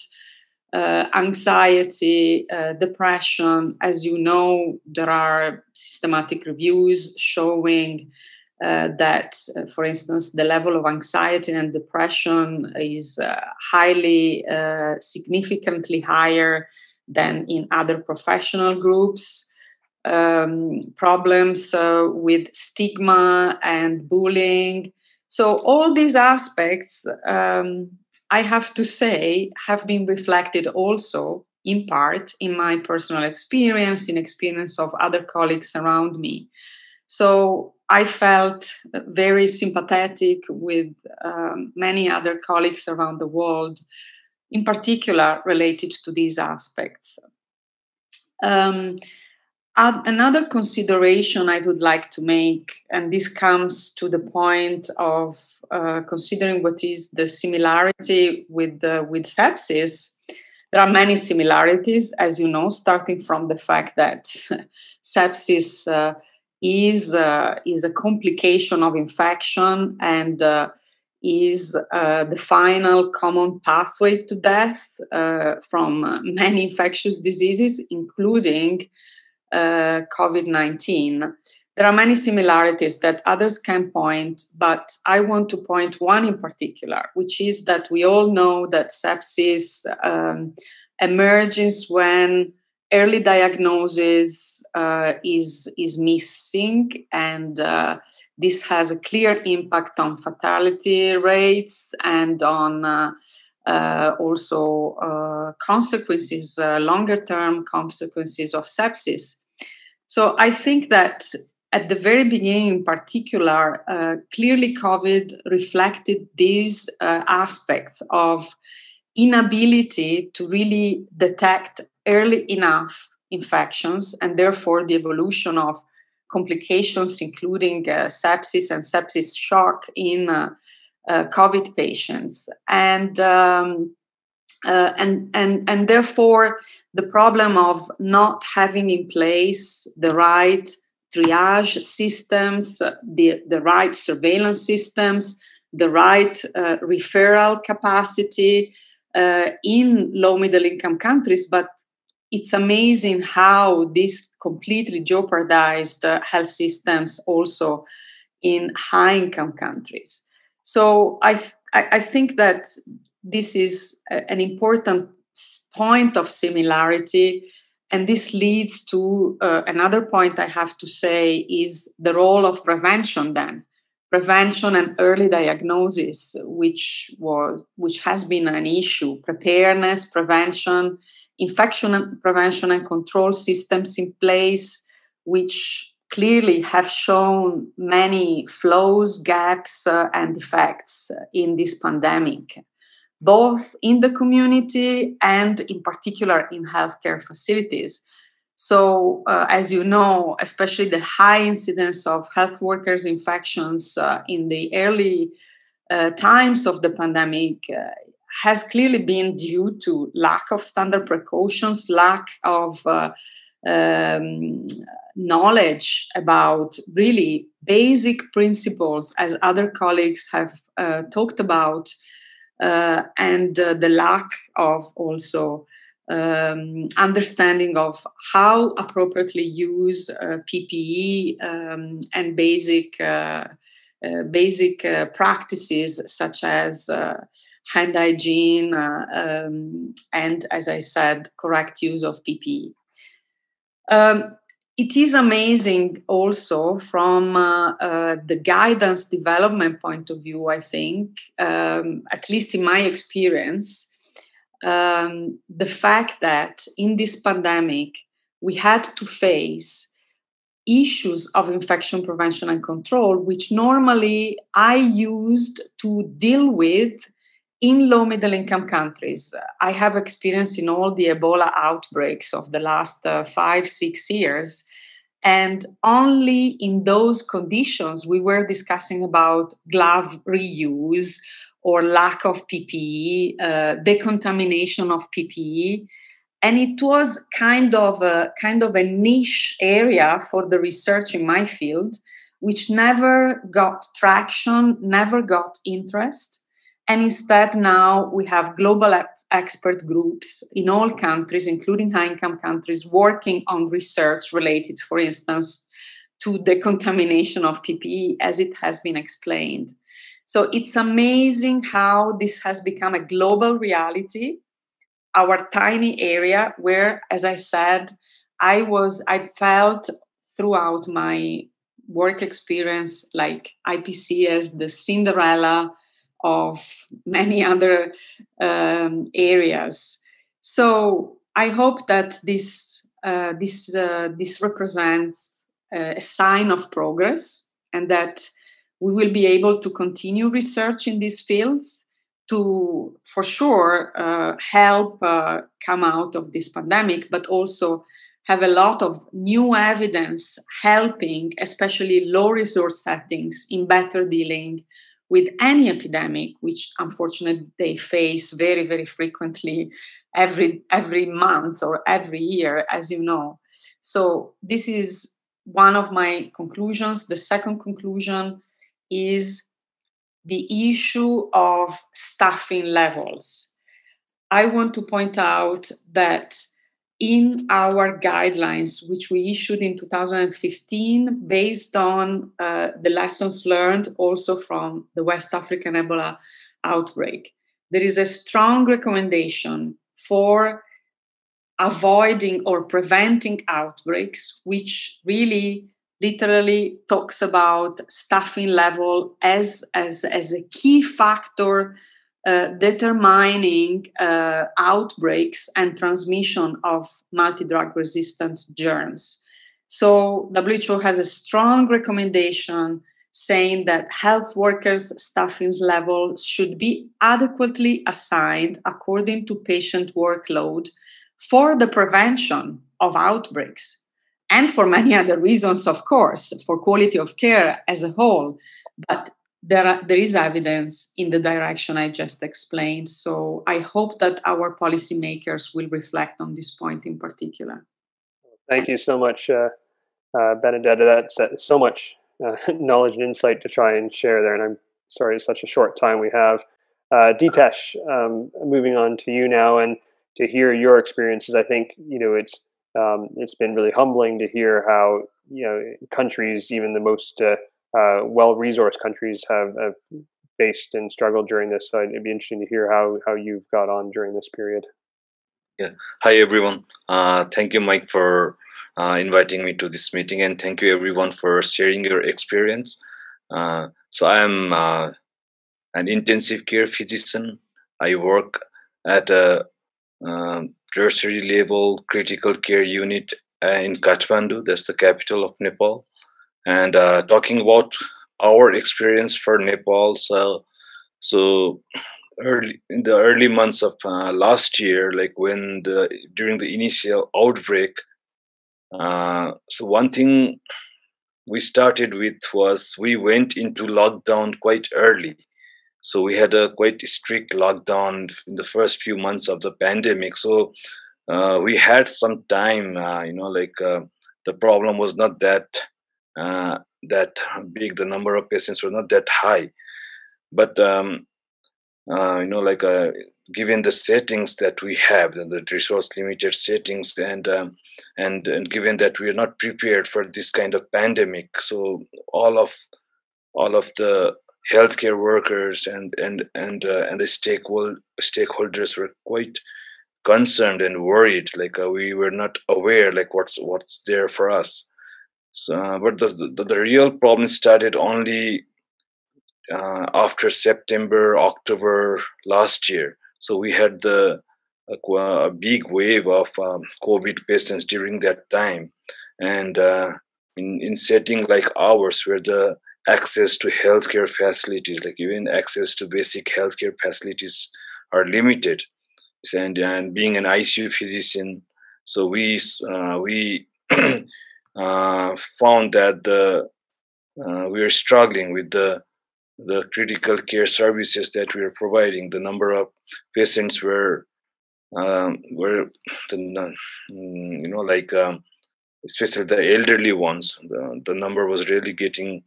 anxiety, depression. As you know, there are systematic reviews showing that, for instance, the level of anxiety and depression is highly, significantly higher than in other professional groups. Problems with stigma and bullying. So all these aspects, I have to say, have been reflected also in part in my personal experience, in experience of other colleagues around me. So I felt very sympathetic with many other colleagues around the world, in particular related to these aspects. Another consideration I would like to make, and this comes to the point of considering what is the similarity with sepsis. There are many similarities, as you know, starting from the fact that sepsis is a complication of infection and is the final common pathway to death from many infectious diseases, including COVID-19. There are many similarities that others can point, but I want to point one in particular, which is that we all know that sepsis emerges when early diagnosis is missing, and this has a clear impact on fatality rates and on also consequences, longer-term consequences of sepsis. So I think that at the very beginning, in particular, clearly COVID reflected these aspects of inability to really detect early enough infections, and therefore the evolution of complications, including sepsis and sepsis shock in COVID patients, and therefore the problem of not having in place the right triage systems, the right surveillance systems, the right referral capacity in low middle income countries. But it's amazing how this completely jeopardized health systems also in high income countries. So I think that this is an important point of similarity, and this leads to another point I have to say is the role of prevention then. Prevention and early diagnosis, which has been an issue. Preparedness, prevention, infection prevention and control systems in place, which clearly have shown many flaws, gaps, and defects in this pandemic, both in the community and in particular in healthcare facilities. So, as you know, especially the high incidence of health workers' infections in the early times of the pandemic has clearly been due to lack of standard precautions, lack of knowledge about really basic principles, as other colleagues have talked about, and the lack of also understanding of how appropriately use PPE and basic practices such as hand hygiene and, as I said, correct use of PPE. It is amazing also from the guidance development point of view, I think, at least in my experience, the fact that in this pandemic, we had to face issues of infection prevention and control, which normally I used to deal with in low middle income countries. I have experience in all the Ebola outbreaks of the last 5-6 years. And only in those conditions we were discussing about glove reuse or lack of PPE, decontamination of PPE. And it was kind of a niche area for the research in my field, which never got traction, never got interest. And instead now we have global expert groups in all countries, including high-income countries, working on research related, for instance, to the contamination of PPE, as it has been explained. So it's amazing how this has become a global reality, our tiny area where, as I said, I felt throughout my work experience like IPC as the Cinderella of many other areas. So I hope that this represents a sign of progress, and that we will be able to continue research in these fields to, for sure, help come out of this pandemic, but also have a lot of new evidence helping, especially low resource settings, in better dealing with any epidemic, which unfortunately they face very, very frequently every month or every year, as you know. So this is one of my conclusions. The second conclusion is the issue of staffing levels. I want to point out that in our guidelines, which we issued in 2015, based on the lessons learned also from the West African Ebola outbreak, there is a strong recommendation for avoiding or preventing outbreaks, which really literally talks about staffing level as a key factor determining outbreaks and transmission of multi-drug resistant germs. So WHO has a strong recommendation saying that health workers' staffing levels should be adequately assigned according to patient workload for the prevention of outbreaks and for many other reasons, of course, for quality of care as a whole. But there is evidence in the direction I just explained. So I hope that our policymakers will reflect on this point in particular. Thank you so much, Benedetta. That's so much knowledge and insight to try and share there. And I'm sorry it's such a short time we have. Ditesh, moving on to you now and to hear your experiences. I think, it's been really humbling to hear how, countries, even the most well-resourced countries have faced and struggled during this. So it'd be interesting to hear how you've got on during this period. Yeah. Hi, everyone. Thank you, Mike, for inviting me to this meeting, and thank you, everyone, for sharing your experience. So I am an intensive care physician. I work at a tertiary level critical care unit in Kathmandu. That's the capital of Nepal. And talking about our experience for Nepal, so in the early months of last year, like during the initial outbreak, so one thing we started with was we went into lockdown quite early. So we had a quite strict lockdown in the first few months of the pandemic. So we had some time, the problem was not that big. The number of patients were not that high. But, given the settings that we have, the resource limited settings, and given that we are not prepared for this kind of pandemic, so all of the healthcare workers and the stakeholders were quite concerned and worried. We were not aware what's there for us. So, but the real problem started only after September, October last year. So we had a big wave of COVID patients during that time, and in setting like ours, where the access to healthcare facilities, like even access to basic healthcare facilities, are limited. And being an ICU physician, so we found that we were struggling with the critical care services that we were providing. The number of patients especially the elderly ones, the number was really getting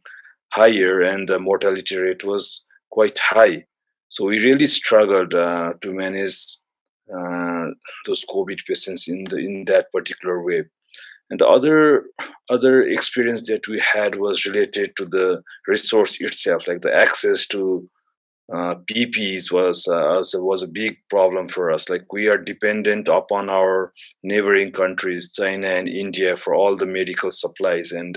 higher, and the mortality rate was quite high. So we really struggled to manage those COVID patients in that particular way. And the other experience that we had was related to the resource itself, like the access to PPEs was a big problem for us. Like we are dependent upon our neighboring countries, China and India, for all the medical supplies, and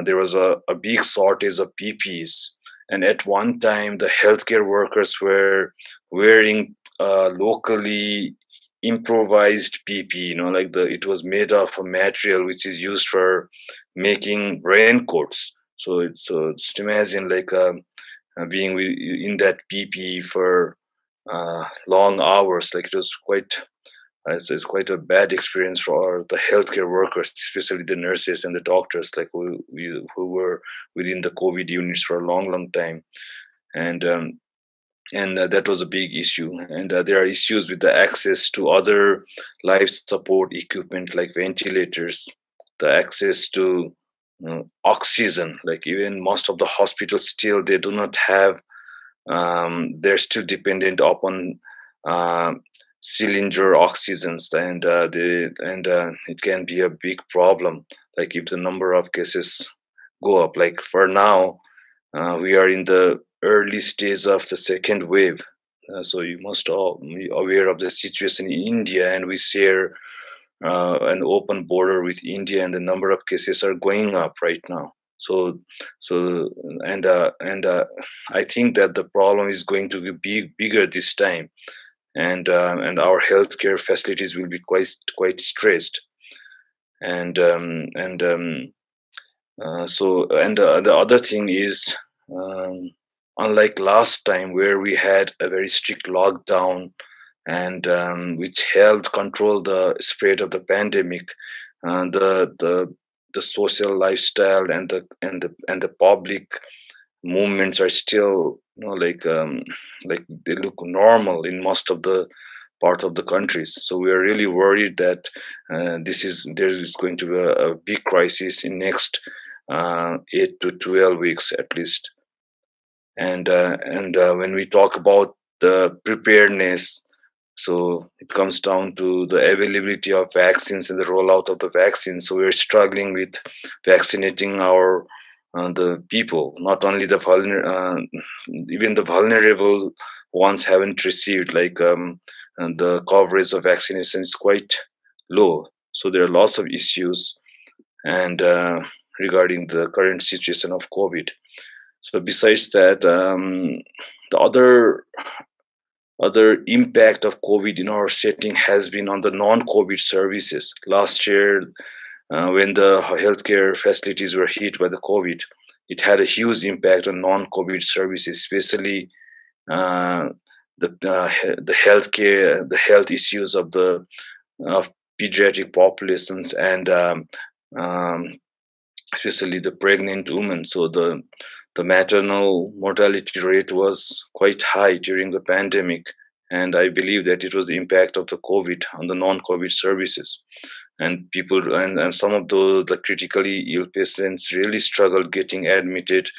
there was a big shortage of PPEs. And at one time, the healthcare workers were wearing locally improvised PPE. It was made of a material which is used for making raincoats. So just imagine being in that PPE for long hours. Like it was quite it's quite a bad experience for the healthcare workers, especially the nurses and the doctors, like who were within the COVID units for a long time, and that was a big issue. And there are issues with the access to other life support equipment like ventilators, the access to oxygen. Like even most of the hospitals still they do not have. They're still dependent upon cylinder oxygens, and it can be a big problem. Like if the number of cases go up. Like for now, we are in the early stage of the second wave. So you must all be aware of the situation in India, and we share an open border with India, and the number of cases are going up right now. So, I think that the problem is going to be bigger this time, and our healthcare facilities will be quite stressed, and the other thing is. Unlike last time where we had a very strict lockdown and which helped control the spread of the pandemic, the social lifestyle and the public movements are still like they look normal in most of the part of the countries. So we are really worried that there is going to be a big crisis in next 8 to 12 weeks at least. And when we talk about the preparedness, so it comes down to the availability of vaccines and the rollout of the vaccines. So we're struggling with vaccinating our the people. Not only the even the vulnerable ones haven't received. Like and the coverage of vaccination is quite low. So there are lots of issues, and regarding the current situation of COVID. So besides that, the other impact of COVID in our setting has been on the non-COVID services. Last year, when the healthcare facilities were hit by the COVID, it had a huge impact on non-COVID services, especially the healthcare, the health issues of pediatric populations, and especially the pregnant women. So the maternal mortality rate was quite high during the pandemic, and I believe that it was the impact of the COVID on the non-COVID services. And people and some of the critically ill patients really struggled getting admitted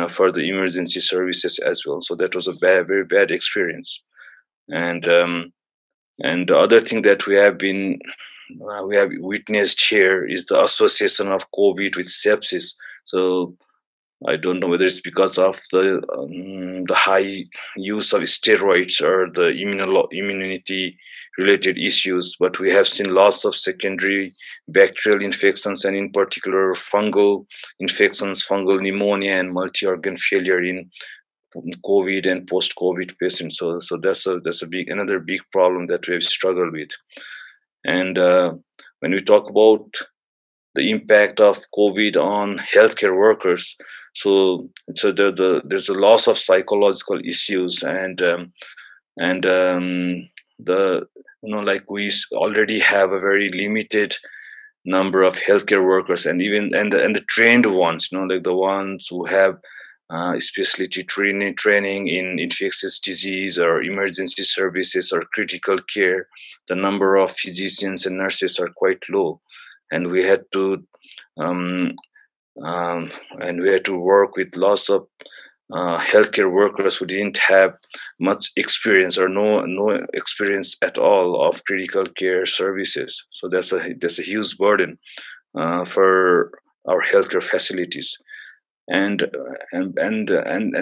for the emergency services as well. So that was a very bad experience. And the other thing that we have witnessed here is the association of COVID with sepsis. So I don't know whether it's because of the high use of steroids or the immunity-related issues, but we have seen lots of secondary bacterial infections, and in particular fungal infections, fungal pneumonia, and multi-organ failure in COVID and post-COVID patients. So that's another big problem that we have struggled with. And when we talk about the impact of COVID on healthcare workers, so there's a loss of psychological issues, and like we already have a very limited number of healthcare workers, and the trained ones, like the ones who have specialty training in infectious disease or emergency services or critical care. The number of physicians and nurses are quite low, and we had to work with lots of healthcare workers who didn't have much experience or no experience at all of critical care services. So that's a huge burden for our healthcare facilities. And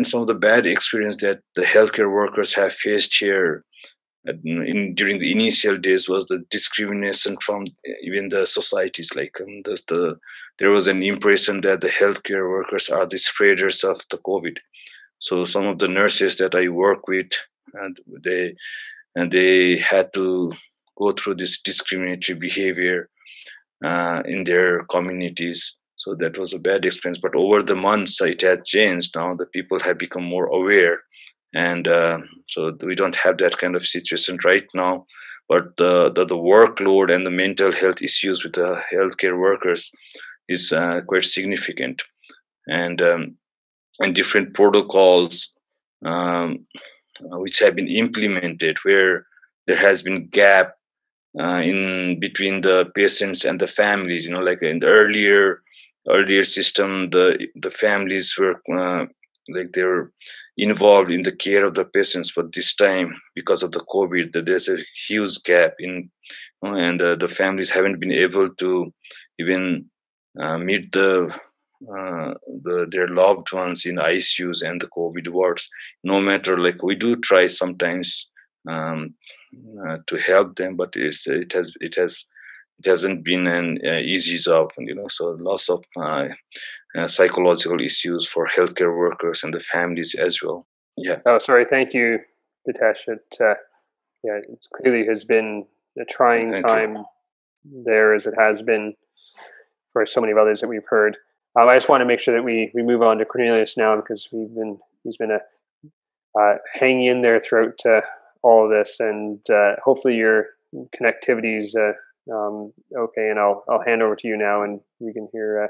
some of the bad experience that the healthcare workers have faced here during the initial days was the discrimination from even the societies. Like there was an impression that the healthcare workers are the spreaders of the COVID. So some of the nurses that I work with, and they had to go through this discriminatory behavior in their communities. So that was a bad experience. But over the months, it has changed. Now the people have become more aware, and so we don't have that kind of situation right now. but the workload and the mental health issues with the healthcare workers is quite significant, and different protocols which have been implemented where there has been gap in between the patients and the families. Like in the earlier system, the families were like they were involved in the care of the patients, but this time because of the COVID, there's a huge gap in, and the families haven't been able to even meet their loved ones in ICUs and the COVID wards. No matter, like, we do try sometimes to help them, but it hasn't been an easy job, so lots of psychological issues for healthcare workers and the families as well. Yeah. Oh, sorry. Thank you, Ditesh. It clearly has been a trying time there, as it has been for so many of others that we've heard. I just want to make sure that we move on to Cornelius now, because he's been hanging in there throughout all of this, and hopefully your connectivity's okay. And I'll hand over to you now, and we can hear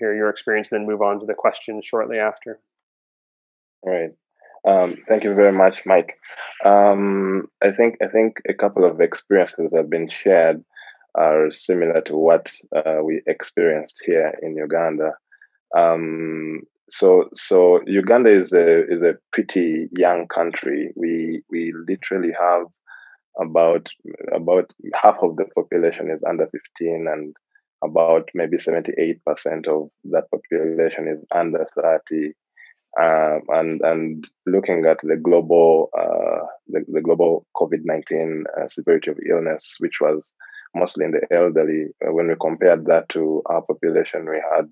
your experience, and then move on to the questions shortly after. All right. Thank you very much, Mike. I think a couple of experiences that have been shared are similar to what we experienced here in Uganda. So Uganda is a pretty young country. We literally have about half of the population is under 15, and about maybe 78% of that population is under 30. And looking at the global COVID-19 severity of illness, which was mostly in the elderly, when we compared that to our population, we had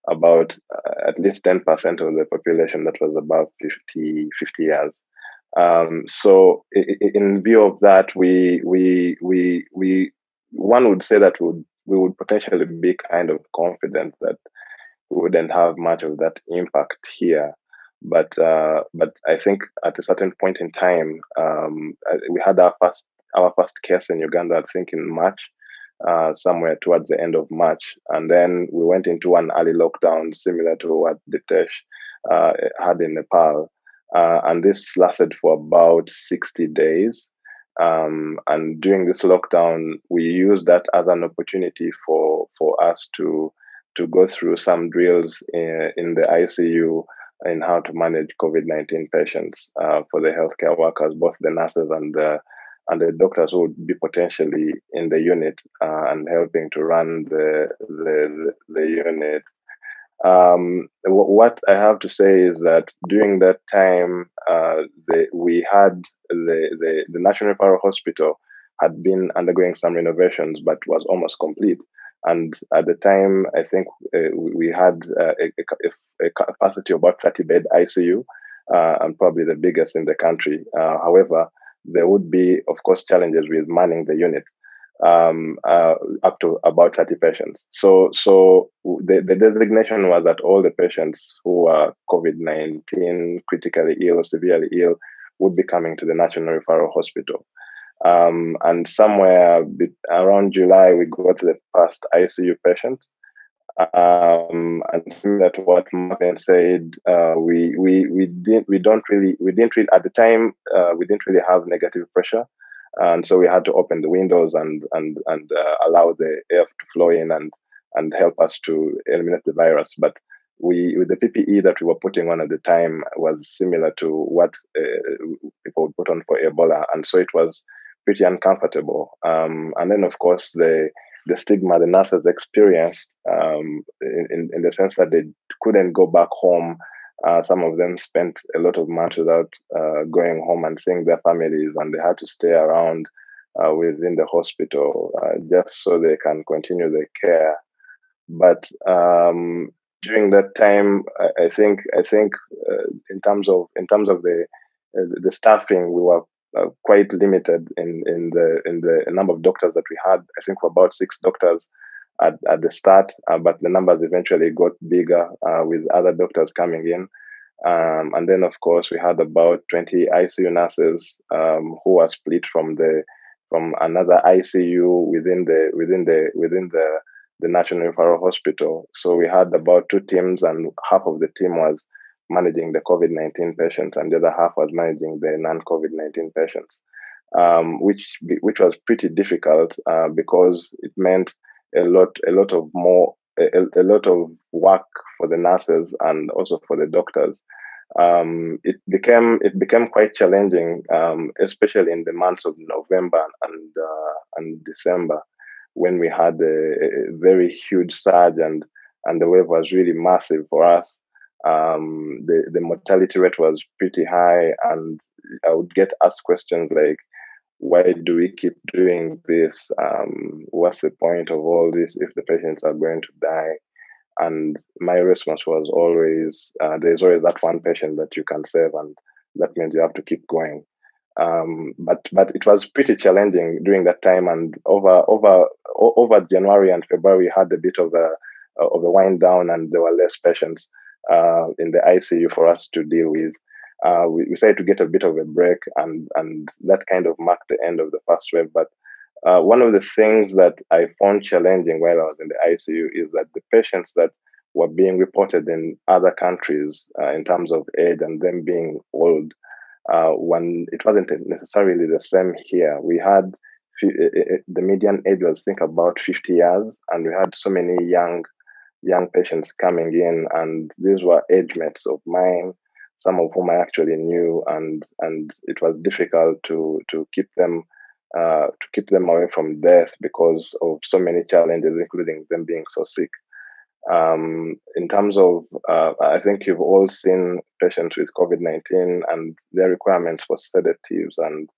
about at least 10% of the population that was above 50 years. So in view of that, one would say that we would potentially be kind of confident that we wouldn't have much of that impact here. But I think at a certain point in time, we had our first case in Uganda, I think in March, somewhere towards the end of March, and then we went into an early lockdown similar to what Ditesh had in Nepal, and this lasted for about 60 days. And during this lockdown, we used that as an opportunity for us to go through some drills in the ICU in how to manage COVID-19 patients for the healthcare workers, both the nurses and the doctors who would be potentially in the unit and helping to run the unit. What I have to say is that during that time, we had the National Referral Hospital had been undergoing some renovations, but was almost complete. And at the time, I think we had a capacity of about 30-bed ICU, and probably the biggest in the country. However, there would be, of course, challenges with manning the unit up to about 30 patients. So the designation was that all the patients who are COVID-19 critically ill or severely ill would be coming to the National Referral Hospital. And somewhere around July, we got the first ICU patient. And similar to what Martin said, we didn't really at the time we didn't really have negative pressure, and so we had to open the windows and allow the air to flow in and help us to eliminate the virus. But with the PPE that we were putting on at the time was similar to what people would put on for Ebola, and so it was pretty uncomfortable. And then, of course, the stigma the nurses experienced in the sense that they couldn't go back home. Some of them spent a lot of months without going home and seeing their families, and they had to stay around within the hospital just so they can continue their care. But during that time, I think in terms of the staffing, we were quite limited in the number of doctors that we had. I think for about 6 doctors at the start, but the numbers eventually got bigger with other doctors coming in. And then, of course, we had about 20 ICU nurses who were split from the another ICU within the National Referral Hospital. So we had about 2 teams, and half of the team was managing the COVID-19 patients, and the other half was managing the non-COVID-19 patients, which was pretty difficult because it meant a lot of work for the nurses and also for the doctors. It became quite challenging, especially in the months of November and December, when we had a very huge surge and the wave was really massive for us. The mortality rate was pretty high, and I would get asked questions like, why do we keep doing this? What's the point of all this if the patients are going to die? And my response was always, there's always that one patient that you can save, and that means you have to keep going. But it was pretty challenging during that time, and over January and February, we had a bit of a wind down, and there were less patients in the ICU for us to deal with. We decided to get a bit of a break, and that kind of marked the end of the first wave. But one of the things that I found challenging while I was in the ICU is that the patients that were being reported in other countries in terms of age and them being old, when it wasn't necessarily the same here. We had the median age was, I think, about 50 years, and we had so many young patients coming in, and these were age mates of mine, some of whom I actually knew, and it was difficult to keep them away from death because of so many challenges, including them being so sick. In terms of, I think you've all seen patients with COVID-19 and their requirements for sedatives and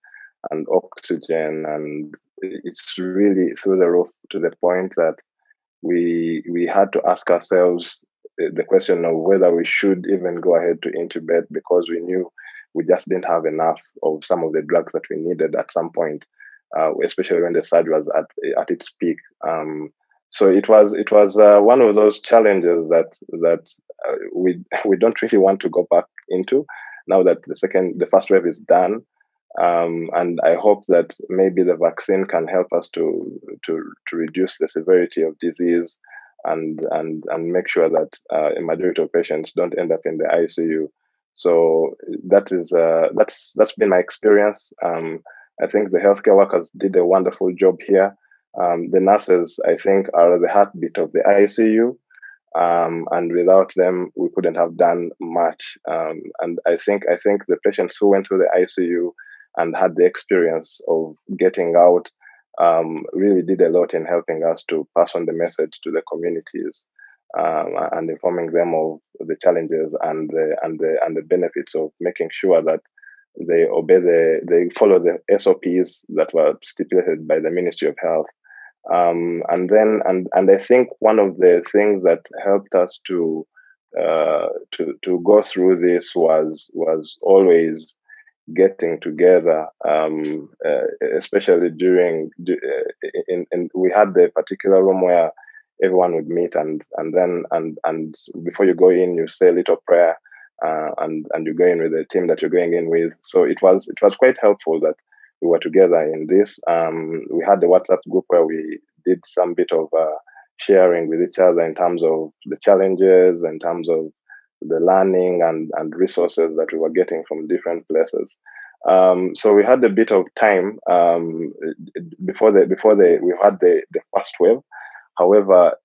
oxygen, and it's really through the roof, to the point that we had to ask ourselves the question of whether we should even go ahead to intubate, because we knew we just didn't have enough of some of the drugs that we needed at some point, especially when the surge was at its peak. So it was one of those challenges that we don't really want to go back into now that the first wave is done. And I hope that maybe the vaccine can help us to reduce the severity of disease and make sure that a majority of patients don't end up in the ICU. So that's been my experience. I think the healthcare workers did a wonderful job here. The nurses, I think, are the heartbeat of the ICU. And without them, we couldn't have done much. And I think the patients who went through the ICU and had the experience of getting out really did a lot in helping us to pass on the message to the communities and informing them of the challenges and the benefits of making sure that they follow the SOPs that were stipulated by the Ministry of Health. And I think one of the things that helped us to go through this was always getting together, especially during we had the particular room where everyone would meet, and before you go in, you say a little prayer, and you go in with the team that you're going in with. So it was quite helpful that we were together in this. We had the WhatsApp group where we did some bit of sharing with each other in terms of the challenges, in terms of the learning and resources that we were getting from different places. So we had a bit of time before we had the first wave. However,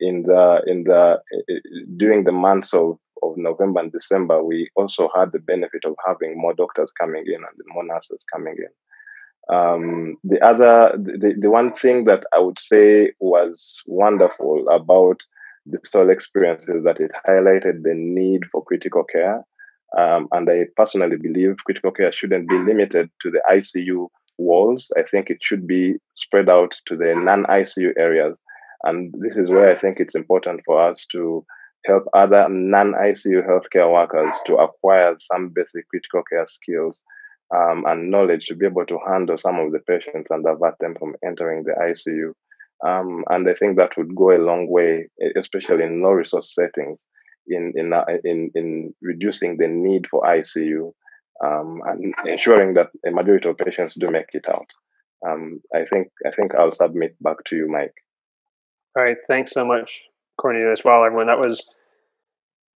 during the months of November and December, we also had the benefit of having more doctors coming in and more nurses coming in. The one thing that I would say was wonderful about this whole experience is that it highlighted the need for critical care. And I personally believe critical care shouldn't be limited to the ICU walls. I think it should be spread out to the non-ICU areas. And this is where I think it's important for us to help other non-ICU healthcare workers to acquire some basic critical care skills and knowledge to be able to handle some of the patients and avert them from entering the ICU. And I think that would go a long way, especially in low resource settings, in reducing the need for ICU and ensuring that a majority of patients do make it out. I think I'll submit back to you, Mike. All right, thanks so much, Cornelius. Wow, everyone, that was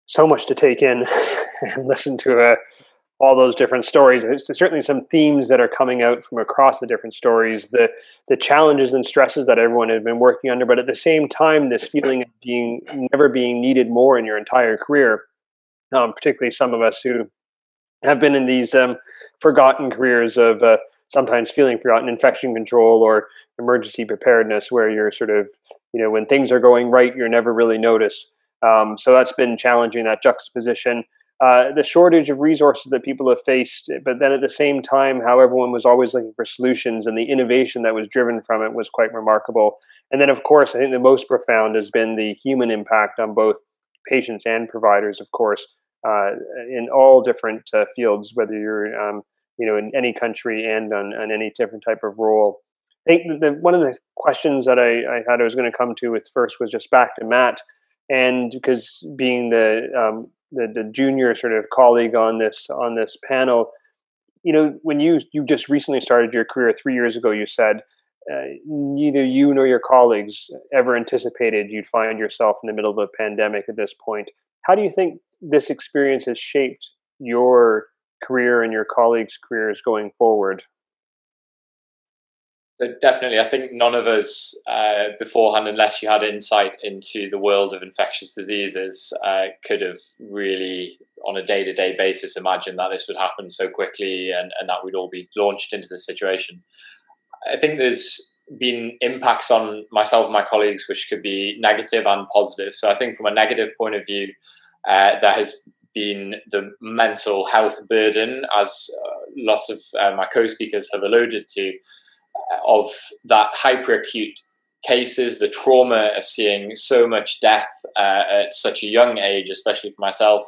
so much to take in and listen to all those different stories. There's certainly some themes that are coming out from across the different stories, the challenges and stresses that everyone has been working under, but at the same time, this feeling of never being needed more in your entire career, particularly some of us who have been in these forgotten careers of sometimes feeling forgotten, infection control or emergency preparedness, where you're sort of, when things are going right, you're never really noticed. So that's been challenging, that juxtaposition. The shortage of resources that people have faced, but then at the same time, how everyone was always looking for solutions, and the innovation that was driven from it was quite remarkable. And then, of course, I think the most profound has been the human impact on both patients and providers, of course, in all different fields, whether you're in any country and on any different type of role. I think one of the questions that I had I was going to come to with first was just back to Matt, and because being the junior sort of colleague on this panel, when you just recently started your career 3 years ago, you said neither you nor your colleagues ever anticipated you'd find yourself in the middle of a pandemic at this point. How do you think this experience has shaped your career and your colleagues' careers going forward? So definitely, I think none of us beforehand, unless you had insight into the world of infectious diseases, could have really, on a day-to-day basis, imagined that this would happen so quickly and that we'd all be launched into this situation. I think there's been impacts on myself and my colleagues which could be negative and positive. So I think from a negative point of view, there has been the mental health burden, as lots of my co-speakers have alluded to, of that hyperacute cases, the trauma of seeing so much death at such a young age, especially for myself,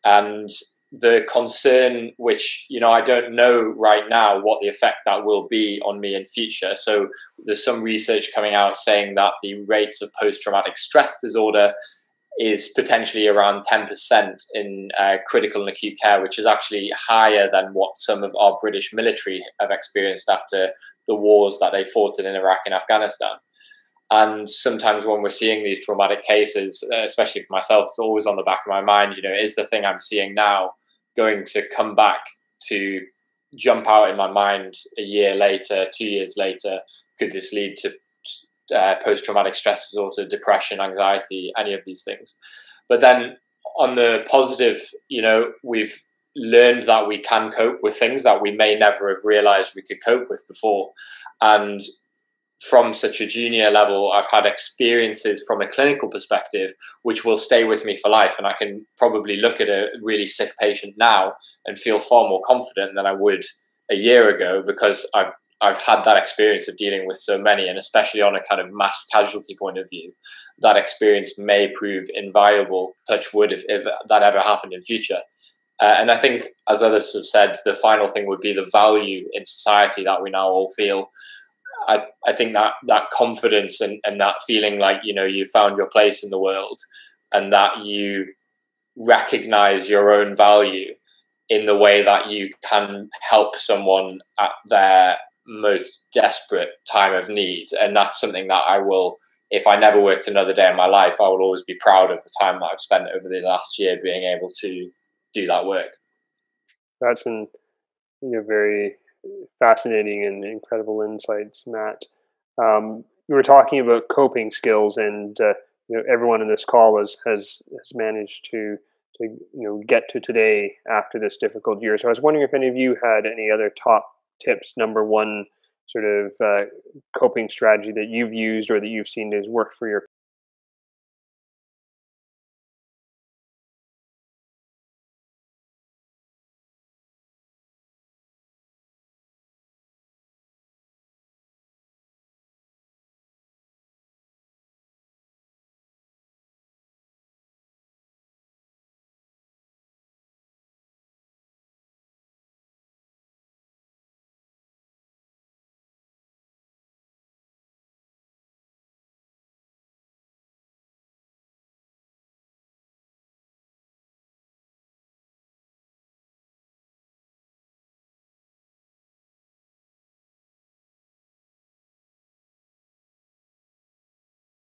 and the concern, which, I don't know right now what the effect that will be on me in future. So there's some research coming out saying that the rates of post-traumatic stress disorder is potentially around 10% in critical and acute care, which is actually higher than what some of our British military have experienced after the wars that they fought in Iraq and Afghanistan. And sometimes when we're seeing these traumatic cases, especially for myself, it's always on the back of my mind, is the thing I'm seeing now going to come back to jump out in my mind a year later, 2 years later? Could this lead to post-traumatic stress disorder, depression, anxiety, any of these things? But then on the positive, we've learned that we can cope with things that we may never have realized we could cope with before. And from such a junior level, I've had experiences from a clinical perspective which will stay with me for life. And I can probably look at a really sick patient now and feel far more confident than I would a year ago, because I've had that experience of dealing with so many, and especially on a kind of mass casualty point of view, that experience may prove invaluable, touch wood, if that ever happened in future. And I think, as others have said, the final thing would be the value in society that we now all feel. I think that confidence and that feeling like, you found your place in the world, and that you recognize your own value in the way that you can help someone at their most desperate time of need. And that's something that I will, if I never worked another day in my life, I will always be proud of the time that I've spent over the last year being able to do that work. That's very fascinating and incredible insights, Matt. We were talking about coping skills, and everyone in this call has managed to get to today after this difficult year. So I was wondering if any of you had any other top tips, number one sort of coping strategy that you've used or that you've seen has worked for your